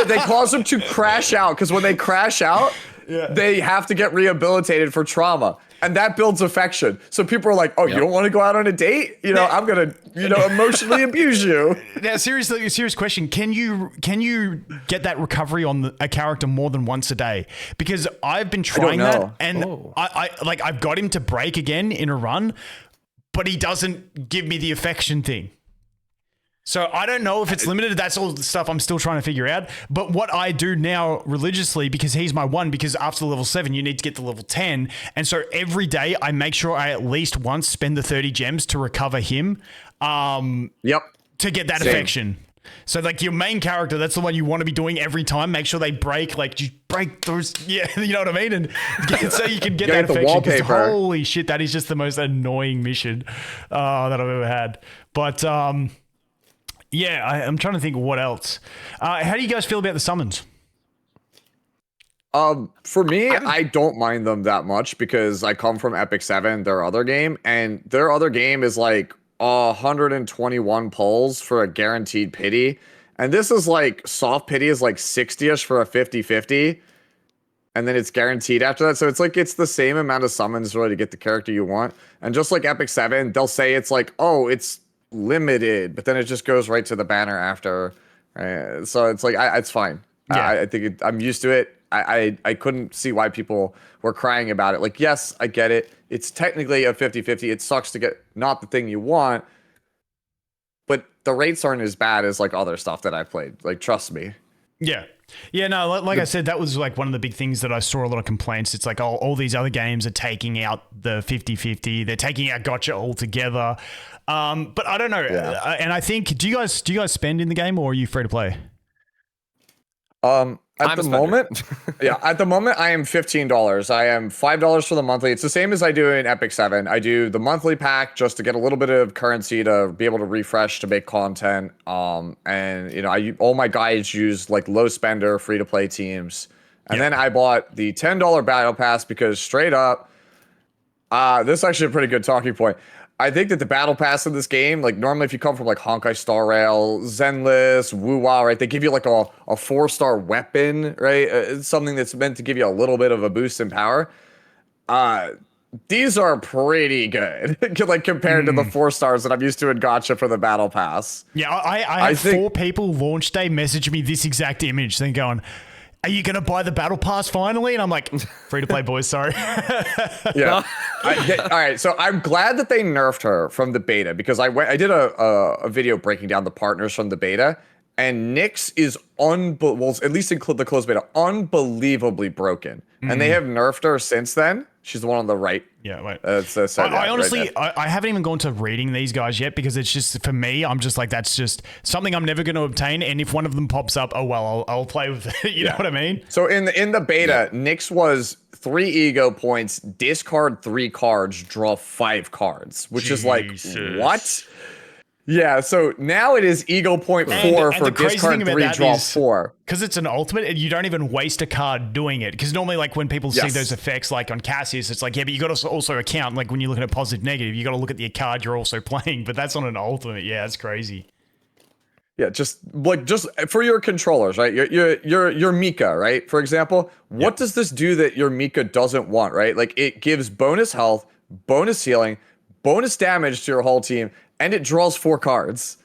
They cause them to crash out because when they crash out, they have to get rehabilitated for trauma. And that builds affection. So people are like, oh, you don't want to go out on a date? You know, I'm going to, emotionally abuse you. Now, seriously, a serious question. Can you get that recovery on a character more than once a day? Because I've been trying that and I've got him to break again in a run, but he doesn't give me the affection thing. So I don't know if it's limited. That's all the stuff I'm still trying to figure out. But what I do now religiously, because he's my one, because after level 7, you need to get to level 10. And so every day I make sure I at least once spend the 30 gems to recover him. To get that affection. So like your main character, that's the one you want to be doing every time. Make sure they break, like you break those. Yeah, you know what I mean? And so you can get that affection. Because holy shit, that is just the most annoying mission that I've ever had. But I'm trying to think of what else. How do you guys feel about the summons? For me, I don't mind them that much because I come from Epic 7, their other game, and their other game is like 121 pulls for a guaranteed pity. And this is like soft pity is like 60-ish for a 50-50. And then it's guaranteed after that. So it's the same amount of summons really to get the character you want. And just like Epic 7, they'll say it's like, oh, it's limited, but then it just goes right to the banner after. So it's like, it's fine. I think I'm used to it. I couldn't see why people were crying about it. Like, yes, I get it. It's technically a 50-50. It sucks to get not the thing you want, but the rates aren't as bad as like other stuff that I've played. Like, trust me. Yeah. Yeah, no, like I said, that was like one of the big things that I saw a lot of complaints. It's like, all these other games are taking out the 50-50. They're taking out gotcha altogether. But I don't know. Yeah. And I think, do you guys spend in the game or are you free to play? At the moment, at the moment, I am $15. I am $5 for the monthly. It's the same as I do in Epic 7. I do the monthly pack just to get a little bit of currency to be able to refresh to make content. And all my guys use like low spender, free to play teams. And then I bought the $10 battle pass because straight up, this is actually a pretty good talking point. I think that the battle pass in this game, like normally if you come from like Honkai Star Rail, Zenless, Woo-Wah, right, they give you like a 4-star weapon, right? It's something that's meant to give you a little bit of a boost in power. These are pretty good, like compared to the 4 stars that I'm used to in Gacha for the battle pass. Yeah, I had 4 people launch day message me this exact image, then going, are you going to buy the battle pass finally? And I'm like, free to play, boys. Sorry. Yeah. All right. So I'm glad that they nerfed her from the beta because I did a video breaking down the partners from the beta, and Nyx is at least in the closed beta, unbelievably broken. And they have nerfed her since then. She's the one on the right. Yeah, wait. I honestly, I haven't even gone to reading these guys yet because it's just, for me, I'm just like, that's just something I'm never going to obtain. And if one of them pops up, oh, well, I'll play with it. You know what I mean? So in the beta, Nyx was 3 ego points, discard 3 cards, draw 5 cards, which is like, what? Yeah, so now it is ego point 4 for discard 3, draw 4. Because it's an ultimate, and you don't even waste a card doing it. Because normally, like when people see those effects, like on Cassius, it's like, yeah, but you got to also account, like when you're looking at positive, negative, you got to look at the card you're also playing. But that's on an ultimate. Yeah, that's crazy. Yeah, just for your controllers, right? Your Mika, right? For example, what does this do that your Mika doesn't want, right? Like it gives bonus health, bonus healing, bonus damage to your whole team, and it draws 4 cards.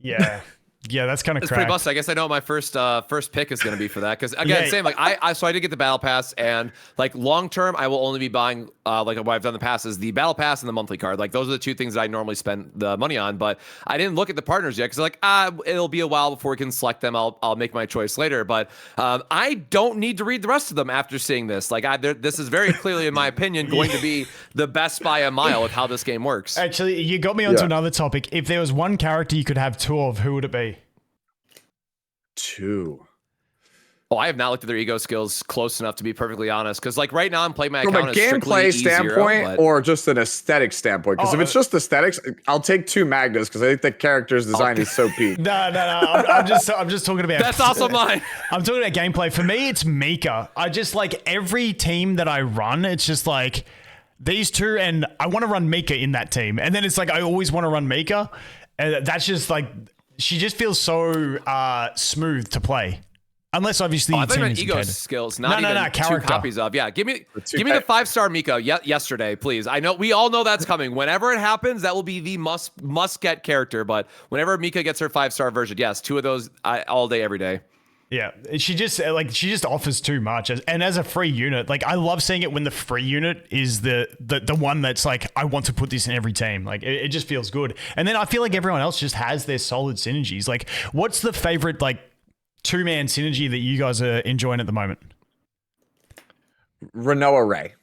Yeah. Yeah, that's kind of It's pretty cracked. busted. I guess I know what my first pick is going to be for that because again, same like so I did get the battle pass and like long term I will only be buying like what I've done in the past is the battle pass and the monthly card. Like those are the 2 things that I normally spend the money on. But I didn't look at the partners yet because like it'll be a while before we can select them. I'll make my choice later. But I don't need to read the rest of them after seeing this. Like this is very clearly, in my opinion, going to be the best by a mile with how this game works. Actually, you got me onto another topic. If there was one character you could have 2 of, who would it be? 2. Oh, I have not looked at their ego skills close enough to be perfectly honest. Because like right now, I'm playing my From account a as strictly gameplay E0, standpoint but or just an aesthetic standpoint. Because if it's just aesthetics, I'll take 2 Magnas because I think the character's design is so peak. No. I'm just talking about. that's also mine. I'm talking about gameplay. For me, it's Mika. I just like every team that I run. It's just like these 2, and I want to run Mika in that team. And then it's like I always want to run Mika, and that's just like she just feels so smooth to play. Unless obviously I your thought team you is meant ego competitive. skills, not even 2 character. copies of. Yeah, give me the 5-star Mika yesterday, please. I know we all know that's coming. Whenever it happens, that will be the must get character. But whenever Mika gets her 5-star version, yes, 2 of those all day, every day. Yeah, she just offers too much, and as a free unit, like I love seeing it when the free unit is the one that's like I want to put this in every team. Like it just feels good, and then I feel like everyone else just has their solid synergies. Like, what's the favorite like 2-man synergy that you guys are enjoying at the moment? Renoa Ray.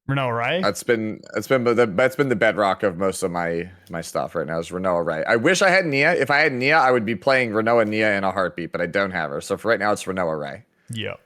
Renoa Ray. That's been the bedrock of most of my stuff right now is Renoa Ray. I wish I had Nia. If I had Nia, I would be playing Renoa Nia in a heartbeat, but I don't have her. So for right now, it's Renoa Ray. Yeah.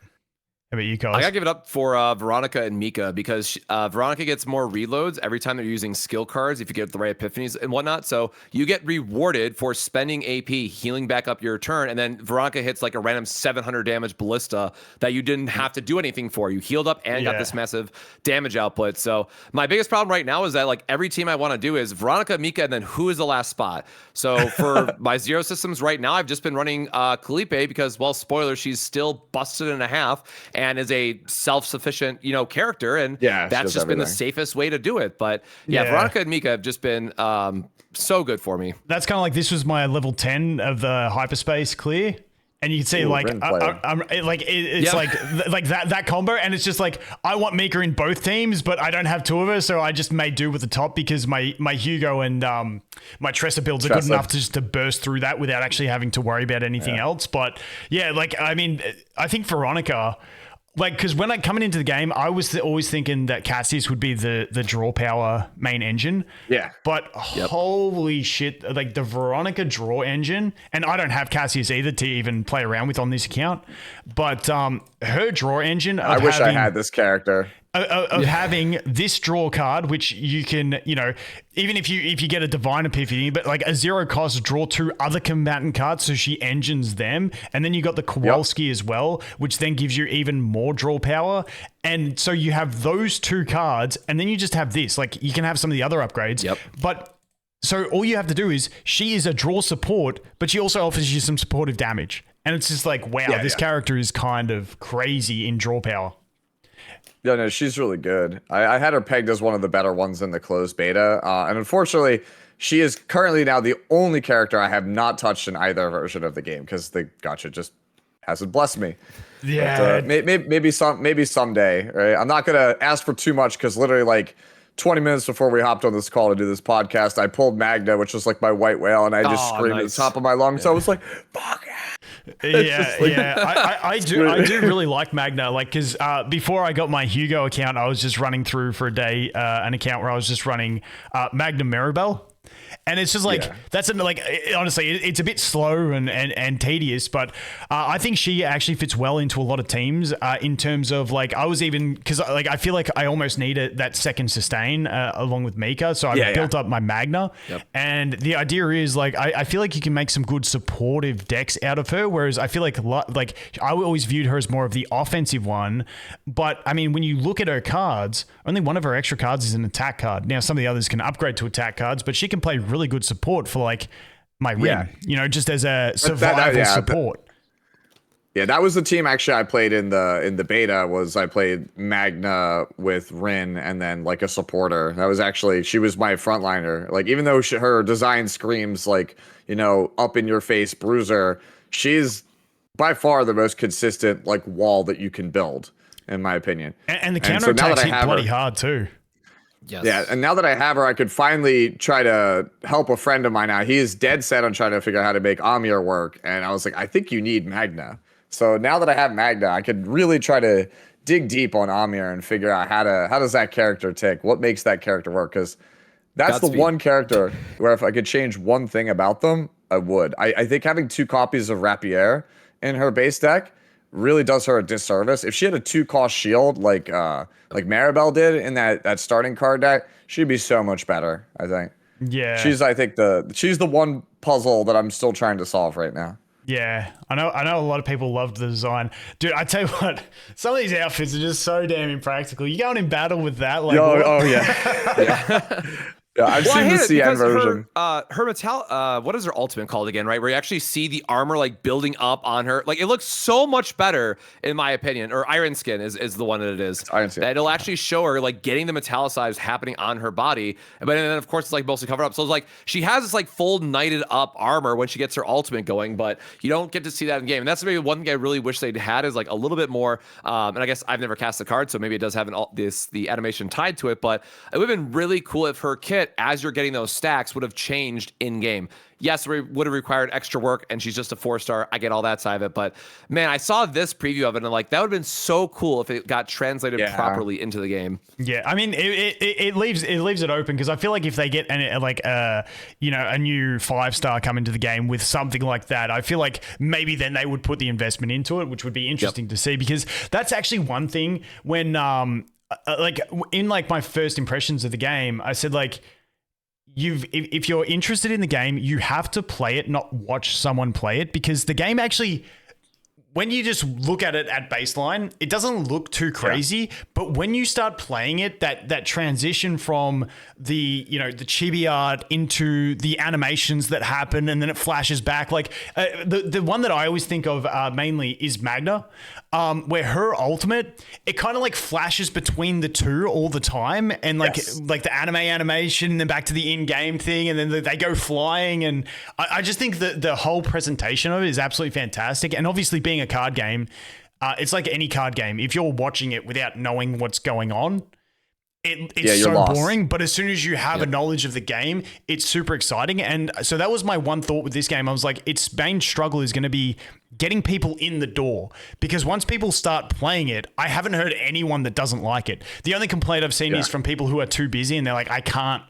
How about you, Cos? I gotta give it up for Veronica and Mika because Veronica gets more reloads every time they're using skill cards if you get the right epiphanies and whatnot. So you get rewarded for spending AP, healing back up your turn, and then Veronica hits like a random 700 damage ballista that you didn't have to do anything for. You healed up and got this massive damage output. So my biggest problem right now is that like every team I want to do is Veronica, Mika, and then who is the last spot? So for my 0 systems right now, I've just been running Kalipe because, well, spoiler, she's still busted in a half and is a self-sufficient, character, and that's just been the safest way to do it. But Veronica and Mika have just been so good for me. That's kind of like this was my level 10 of the hyperspace clear. And you can see it's like that combo, and it's just like I want Mika in both teams, but I don't have 2 of her, so I just made do with the top because my Hugo and my Tressa builds are good enough to burst through that without actually having to worry about anything else. But yeah, like I mean, I think Veronica. Like, because when coming into the game, I was always thinking that Cassius would be the draw power main engine. Yeah. But holy shit, like the Veronica draw engine, and I don't have Cassius either to even play around with on this account, but her draw engine. I wish I had this character. Of having this draw card, which you can, even if you get a divine epiphany, but like a 0 cost draw 2 other combatant cards, so she engines them, and then you got the Kowalski as well, which then gives you even more draw power, and so you have those 2 cards, and then you just have this, like you can have some of the other upgrades, but so all you have to do is she is a draw support, but she also offers you some supportive damage, and it's just like wow, this character is kind of crazy in draw power. Yeah, no, she's really good. I had her pegged as one of the better ones in the closed beta. And unfortunately, she is currently now the only character I have not touched in either version of the game because the gacha just hasn't blessed me. Yeah. But, maybe someday, right? I'm not going to ask for too much because literally like 20 minutes before we hopped on this call to do this podcast, I pulled Magna, which was like my white whale, and I just screamed at the top of my lungs. So I was like, fuck I do really like Magna, like because before I got my Hugo account, I was just running through for a day an account where I was just running Magna Maribel. And it's just like, honestly, it's a bit slow and tedious, but I think she actually fits well into a lot of teams in terms of like, I was even, because like, I feel like I almost need that second sustain along with Mika. So I built up my Magna. Yep. And the idea is like, I feel like you can make some good supportive decks out of her. Whereas I feel like I always viewed her as more of the offensive one. But I mean, when you look at her cards, only one of her extra cards is an attack card. Now, some of the others can upgrade to attack cards, but she can play really good support for like my Rin, Yeah. you know, just as a survival yeah, support. Yeah, that was the team actually I played in the beta. Was I played Magna with Rin and then like a supporter. That was actually, she was my frontliner. Like, even though her design screams like, you know, up in your face bruiser, she's by far the most consistent like wall that you can build, in my opinion. And the so now that counterattacks I hit have bloody her, hard too. Yes. yeah, and now that I have her, I could finally try to help a friend of mine out. He is dead set on trying to figure out how to make Amir work, and I was like, I think you need Magna. So now that I have Magna, I could really try to dig deep on Amir and figure out how does that character tick? What makes that character work? Because that's the one character where if I could change one thing about them, I would. I think having 2 copies of Rapier in her base deck really does her a disservice. If she had a 2-cost shield like Maribel did in that starting card deck, she'd be so much better, I think. Yeah. She's the one puzzle that I'm still trying to solve right now. Yeah, I know a lot of people loved the design. Dude, I tell you what, some of these outfits are just so damn impractical. You going in battle with that? Like, oh yeah. Yeah, I've seen the CN version. Her metal, what is her ultimate called again, right? Where you actually see the armor like building up on her. Like, it looks so much better, in my opinion. Or Iron Skin is the one that it is. Iron Skin. That it'll actually show her like getting the metallicized happening on her body. But then of course it's like mostly covered up. So it's like she has this like full knighted up armor when she gets her ultimate going, but you don't get to see that in game. And that's maybe one thing I really wish they'd had is like a little bit more. And I guess I've never cast the card, so maybe it does have the animation tied to it. But it would have been really cool if her kit, as you're getting those stacks, would have changed in game. Yes, it would have required extra work, and she's just a 4-star. I get all that side of it, but man, I saw this preview of it, and like that would have been so cool if it got translated properly into the game. Yeah, I mean, it leaves it open because I feel like if they get a new 5-star come into the game with something like that, I feel like maybe then they would put the investment into it, which would be interesting to see, because that's actually one thing when in like my first impressions of the game, I said like, if you're interested in the game, you have to play it, not watch someone play it, because the game actually, when you just look at it at baseline, it doesn't look too crazy. But when you start playing it, that transition from the chibi art into the animations that happen, and then it flashes back. Like the one that I always think of mainly is Magna, where her ultimate, it kind of like flashes between the two all the time, and like the animation, and then back to the in-game thing, and then they go flying, and I just think that the whole presentation of it is absolutely fantastic. And obviously, being a card game, it's like any card game. If you're watching it without knowing what's going on, it's so lost. boring. But as soon as you have a knowledge of the game, it's super exciting. And so that was my one thought with this game. I was like, its main struggle is going to be getting people in the door, because once people start playing it, I haven't heard anyone that doesn't like it. The only complaint I've seen is from people who are too busy and they're like, I can't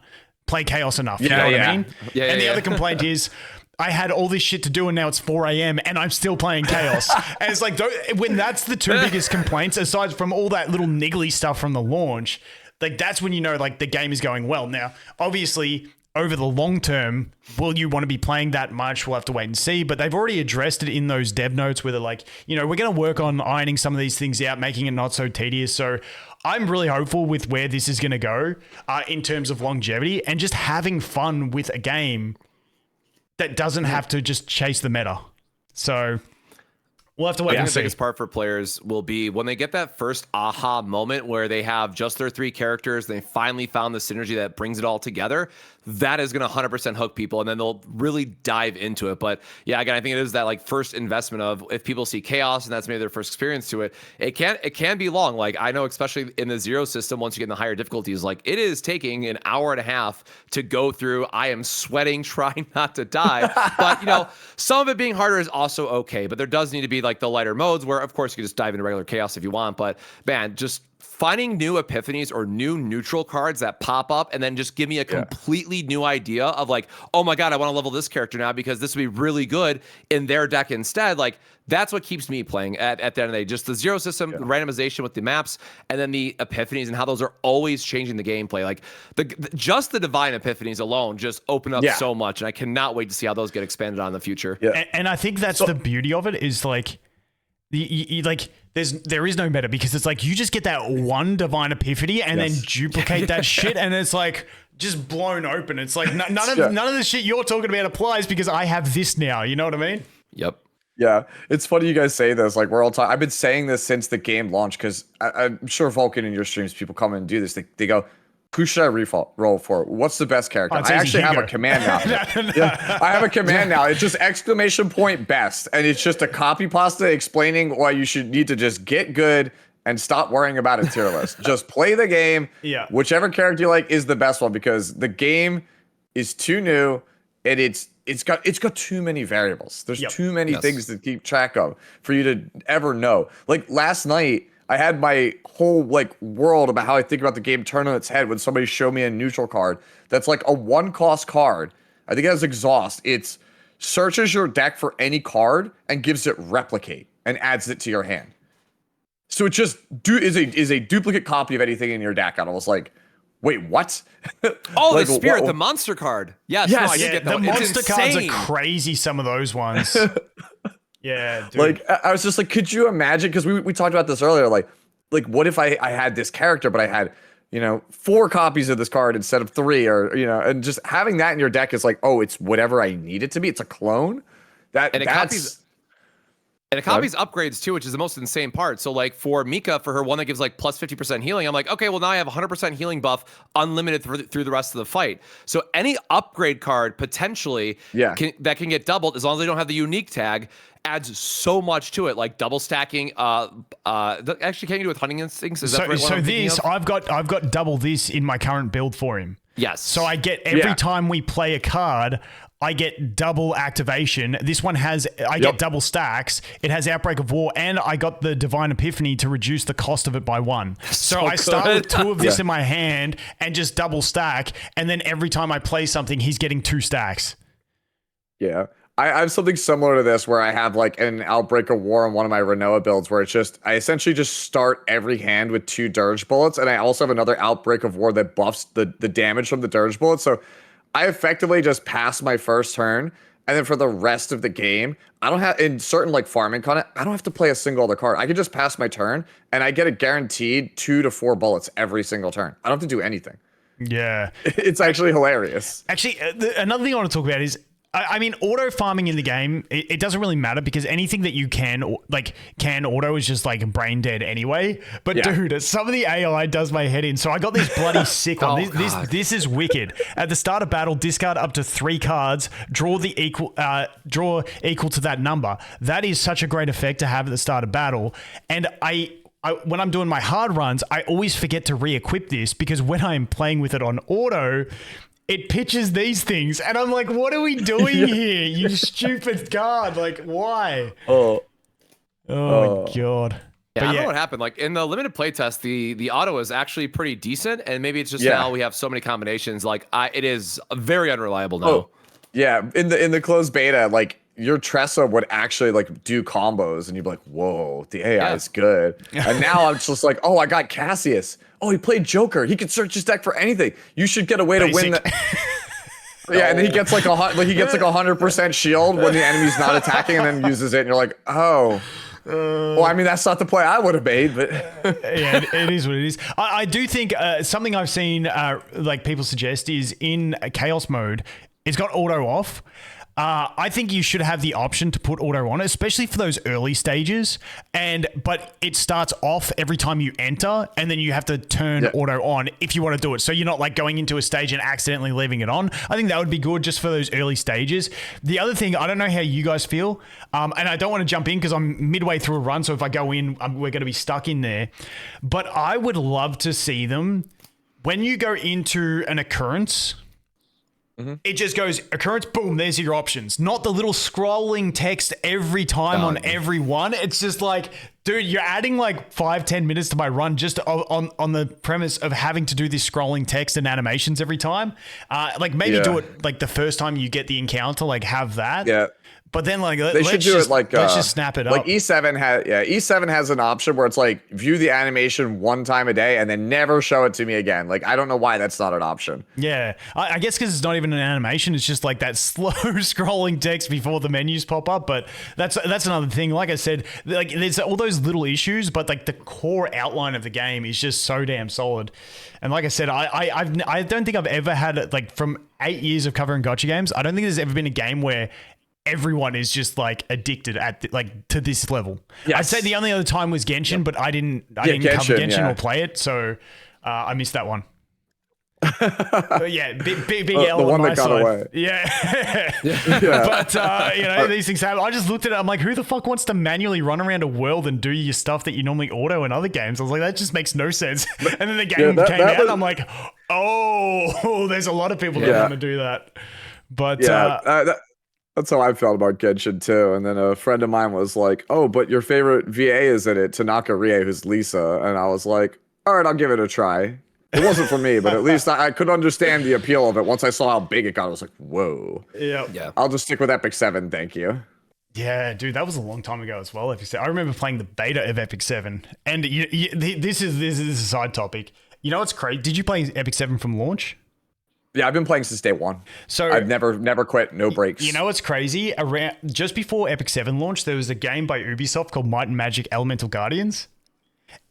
play Chaos enough. You know what I mean? And the other complaint is, I had all this shit to do and now it's 4 a.m. and I'm still playing Chaos. And it's like, when that's the two biggest complaints, aside from all that little niggly stuff from the launch, like that's when you know like the game is going well. Now, obviously, over the long term, will you want to be playing that much? We'll have to wait and see. But they've already addressed it in those dev notes where they're like, we're going to work on ironing some of these things out, making it not so tedious. So I'm really hopeful with where this is going to go in terms of longevity and just having fun with a game that doesn't have to just chase the meta. So we'll have to wait and see. The biggest part for players will be when they get that first aha moment where they have just their 3 characters, they finally found the synergy that brings it all together. That is going to 100% hook people, and then they'll really dive into it. But yeah, again, I think it is that like first investment of, if people see Chaos and that's maybe their first experience to it, it can be long. Like I know, especially in the Zero system, once you get in the higher difficulties, like it is taking an hour and a half to go through. I am sweating, trying not to die. But some of it being harder is also okay. But there does need to be like the lighter modes where, of course, you can just dive into regular Chaos if you want. But man, just finding new epiphanies or new neutral cards that pop up and then just give me a completely new idea of like, oh my God, I want to level this character now because this would be really good in their deck instead. Like that's what keeps me playing at the end of the day. Just the Zero system, the randomization with the maps, and then the epiphanies and how those are always changing the gameplay. Like just the divine epiphanies alone just open up so much. And I cannot wait to see how those get expanded on in the future. Yeah. And I think that's the beauty of it is like, there is no meta, because it's like you just get that one divine epiphany and then duplicate that shit, and it's like just blown open. It's like none of the shit you're talking about applies because I have this now. You know what I mean? Yep. Yeah, it's funny you guys say this. Like we're all talking. I've been saying this since the game launched because I'm sure Vulcan in your streams, people come in and do this. They go, "Who should I roll for? What's the best character?" I actually have a command now. Yeah, I have a command now. It's just exclamation point best, and it's just a copy pasta explaining why you should need to just get good and stop worrying about a tier list. Just play the game. Yeah, whichever character you like is the best one because the game is too new and it's got too many variables. There's too many things to keep track of for you to ever know. Like last night, I had my whole like world about how I think about the game turn on its head when somebody showed me a neutral card that's like a 1-cost card. I think it has exhaust. It's searches your deck for any card and gives it replicate and adds it to your hand. So it just is a duplicate copy of anything in your deck. And I was like, wait, what? Oh, like, the spirit, the monster card. Yes, no, I did get that. The monster cards are insane. crazy. Some of those ones. Yeah, dude. Like I was just like, could you imagine? Because we talked about this earlier. Like what if I had this character, but I had 4 copies of this card instead of 3, or and just having that in your deck is like, oh, it's whatever I need it to be. It's a clone. And it copies upgrades too, which is the most insane part. So like for Mika, for her one that gives like plus 50% healing, I'm like, okay, well now I have 100% healing buff unlimited through the rest of the fight. So any upgrade card potentially that can get doubled as long as they don't have the unique tag adds so much to it, like double stacking. Actually, can you do with Hunting Instincts? Is that right? So this, I've got double this in my current build for him. Yes. So I get every time we play a card, I get double activation. This one has, I get double stacks. It has Outbreak of War, and I got the Divine Epiphany to reduce the cost of it by 1. So I start with 2 of this in my hand and just double stack, and then every time I play something, he's getting 2 stacks. Yeah. I have something similar to this where I have like an Outbreak of War on one of my Renoa builds where it's just, I essentially just start every hand with 2 Dirge bullets, and I also have another Outbreak of War that buffs the damage from the Dirge bullets. So I effectively just pass my first turn, and then for the rest of the game, I don't have, in certain like farming content, I don't have to play a single other card. I can just pass my turn, and I get a guaranteed 2 to 4 bullets every single turn. I don't have to do anything. Yeah. It's actually hilarious. Actually, another thing I want to talk about is, I mean, auto farming in the game, it doesn't really matter because anything that you can auto is just like brain dead anyway. But dude, some of the AI does my head in. So I got this bloody sick one. This is wicked. At the start of battle, discard up to 3 cards, draw equal to that number. That is such a great effect to have at the start of battle. And when I'm doing my hard runs, I always forget to re-equip this because when I'm playing with it on auto, it pitches these things, and I'm like, what are we doing here, you stupid card? Like, why? Oh my God. Yeah, I don't know what happened. Like in the limited playtest, the auto is actually pretty decent, and maybe it's just now we have so many combinations. Like it is very unreliable now. Oh, yeah, in the closed beta, like your Tressa would actually like do combos, and you'd be like, whoa, the AI is good. And now I'm just like, oh, I got Cassius. Oh, he played Joker. He could search his deck for anything. You should get a way to win that. Yeah, and then he gets like 100% shield when the enemy's not attacking, and then uses it, and you're like, oh. Well, I mean, that's not the play I would have made, but yeah, it is what it is. I do think something I've seen like people suggest is in chaos mode, it's got auto off. I think you should have the option to put auto on, especially for those early stages. But it starts off every time you enter, and then you have to turn auto on if you want to do it. So you're not like going into a stage and accidentally leaving it on. I think that would be good just for those early stages. The other thing, I don't know how you guys feel, and I don't want to jump in because I'm midway through a run. So if I go in, we're going to be stuck in there. But I would love to see them when you go into an occurrence. It just goes occurrence, boom, there's your options. Not the little scrolling text every time on every one. It's just like, dude, you're adding like 5-10 minutes to my run just on the premise of having to do this scrolling text and animations every time. Like maybe do it like the first time you get the encounter, like have that. Yeah. But then like They should do it like let's just snap it like up. E7 has an option where it's like view the animation one time a day and then never show it to me again. Like I don't know why that's not an option. Yeah, I guess because it's not even an animation. It's just like that slow scrolling text before the menus pop up. But that's another thing. Like I said, like there's all those little issues, but like the core outline of the game is just so damn solid. And like I said, I don't think I've ever had like from 8 years of covering gacha games. I don't think there's ever been a game where everyone is just like addicted like to this level. Yes. I'd say the only other time was Genshin, but I didn't cover Genshin or play it, so I missed that one. But yeah, big L the on one my that got side. away. Yeah. Yeah. But you know, these things happen. I just looked at it. I'm like, who the fuck wants to manually run around a world and do your stuff that you normally auto in other games? I was like, that just makes no sense. And then the game came out. And I'm like, oh, there's a lot of people that want to do that. But that's how I felt about Genshin too. And then a friend of mine was like, "Oh, but your favorite VA is in it, Tanaka Rie, who's Lisa." And I was like, "All right, I'll give it a try." It wasn't for me, but at least I could understand the appeal of it. Once I saw how big it got, I was like, "Whoa." Yeah. I'll just stick with Epic 7, thank you. Yeah, dude, that was a long time ago as well. Epic 7. I remember playing the beta of Epic 7, and this is a side topic. You know what's crazy? Did you play Epic 7 from launch? Yeah, I've been playing since day one. So I've never quit, no breaks. You know what's crazy? Around just before Epic 7 launched, there was a game by Ubisoft called Might and Magic Elemental Guardians.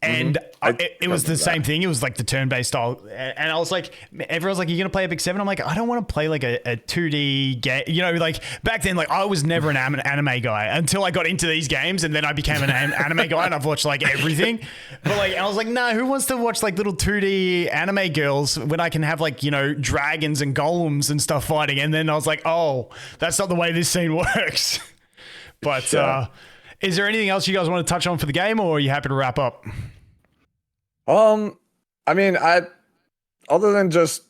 And it was the same thing. It was like the turn-based style. And I was like, everyone's like, you're going to play Epic 7? I'm like, I don't want to play like a 2D game. You know, like back then, like I was never an anime guy until I got into these games. And then I became an anime guy and I've watched like everything. But like, I was like, no, who wants to watch like little 2D anime girls when I can have like, you know, dragons and golems and stuff fighting? And then I was like, oh, that's not the way this scene works. But, is there anything else you guys want to touch on for the game, or are you happy to wrap up? I mean, other than just,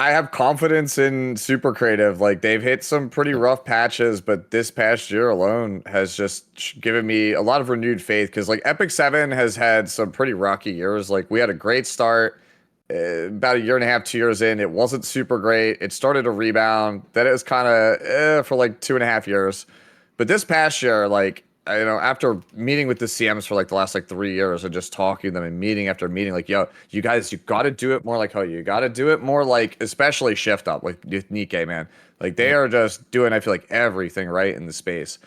I have confidence in Super Creative. Like they've hit some pretty rough patches, but this past year alone has just given me a lot of renewed faith. Because like Epic 7 has had some pretty rocky years. Like we had a great start. About a year and a half, 2 years in, it wasn't super great. It started to rebound. Then it was kind of for like 2.5 years. But this past year, like, you know, after meeting with the CMs for like the last like 3 years and just talking to them and meeting after meeting, like, yo, you guys, you got to do it more like Hoyo. You got to do it more like, especially Shift Up with Nikke, man. Like they are just doing, I feel like, everything right in the space.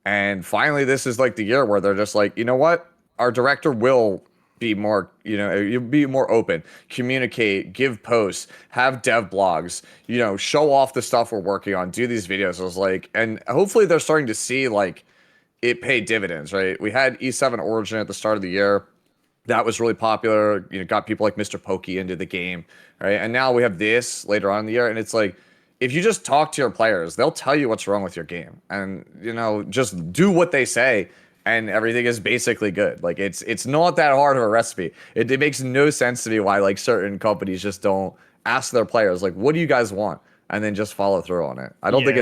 And finally, this is like the year where they're just like, you know what? Our director will be more, you know, you'll be more open, communicate, give posts, have dev blogs, you know, show off the stuff we're working on, do these videos. I was like, and hopefully they're starting to see like, it paid dividends, right? We had E7 Origin at the start of the year. That was really popular. You know, got people like Mr. Pokey into the game, right? And now we have this later on in the year. And it's like, if you just talk to your players, they'll tell you what's wrong with your game. And, you know, just do what they say and everything is basically good. Like it's not that hard of a recipe. It makes no sense to me why like certain companies just don't ask their players, like, what do you guys want? And then just follow through on it. I don't think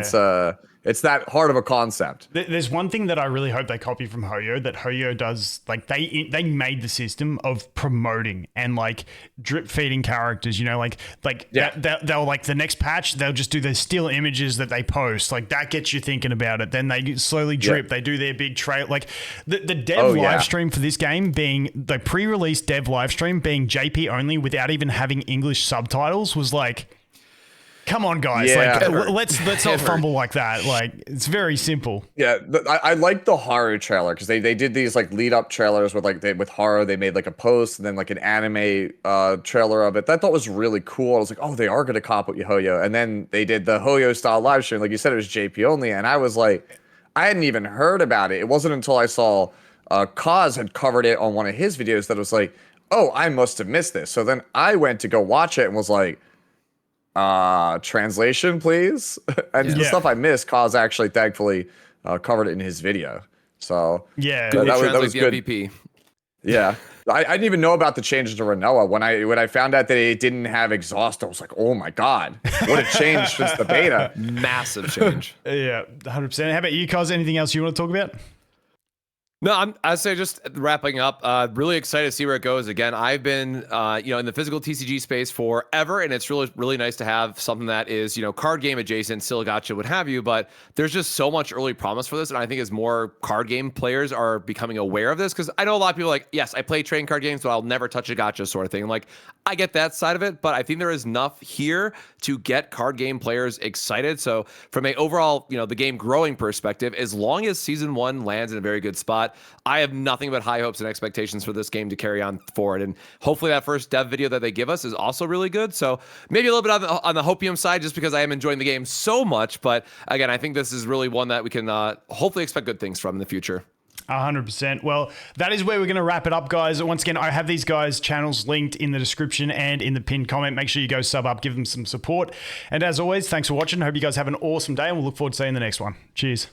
it's that hard of a concept. There's one thing that I really hope they copy from Hoyo, that Hoyo does, like they made the system of promoting and like drip feeding characters, you know, they'll like the next patch, they'll just do the still images that they post. Like that gets you thinking about it. Then they slowly drip, they do their big trail. Like the dev live stream for this game being the pre-release dev live stream being JP only without even having English subtitles was like, come on, guys! Like, let's not fumble like that. Like, it's very simple. Yeah, I like the horror trailer because they did these like lead up trailers with like with horror. They made like a post and then like an anime trailer of it. That I thought was really cool. I was like, oh, they are gonna cop with Hoyo. And then they did the Hoyo style live stream, like you said, it was JP only, and I was like, I hadn't even heard about it. It wasn't until I saw Cos had covered it on one of his videos that it was like, oh, I must have missed this. So then I went to go watch it and was like, translation, please. And the stuff I missed, Cos actually thankfully covered it in his video. So yeah, that was good. MVP. Yeah, I didn't even know about the changes to Renoa. When I found out that it didn't have exhaust, I was like, oh my god, what a change since the beta. Massive change. Yeah, 100%. How about you, Cos? Anything else you want to talk about? No, I'd say just wrapping up, really excited to see where it goes. Again, I've been, in the physical TCG space forever, and it's really, really nice to have something that is, card game adjacent, still gotcha, what have you. But there's just so much early promise for this. And I think as more card game players are becoming aware of this, because I know a lot of people are like, yes, I play trading card games, but I'll never touch a gotcha sort of thing. Like, I get that side of it, but I think there is enough here to get card game players excited. So from a overall, the game growing perspective, as long as season 1 lands in a very good spot, I have nothing but high hopes and expectations for this game to carry on forward. And hopefully that first dev video that they give us is also really good. So maybe a little bit on the hopium side, just because I am enjoying the game so much. But again, I think this is really one that we can hopefully expect good things from in the future. 100%. Well, that is where we're going to wrap it up, guys. Once again, I have these guys' channels linked in the description and in the pinned comment. Make sure you go sub up, give them some support. And as always, thanks for watching. Hope you guys have an awesome day, and we'll look forward to seeing the next one. Cheers.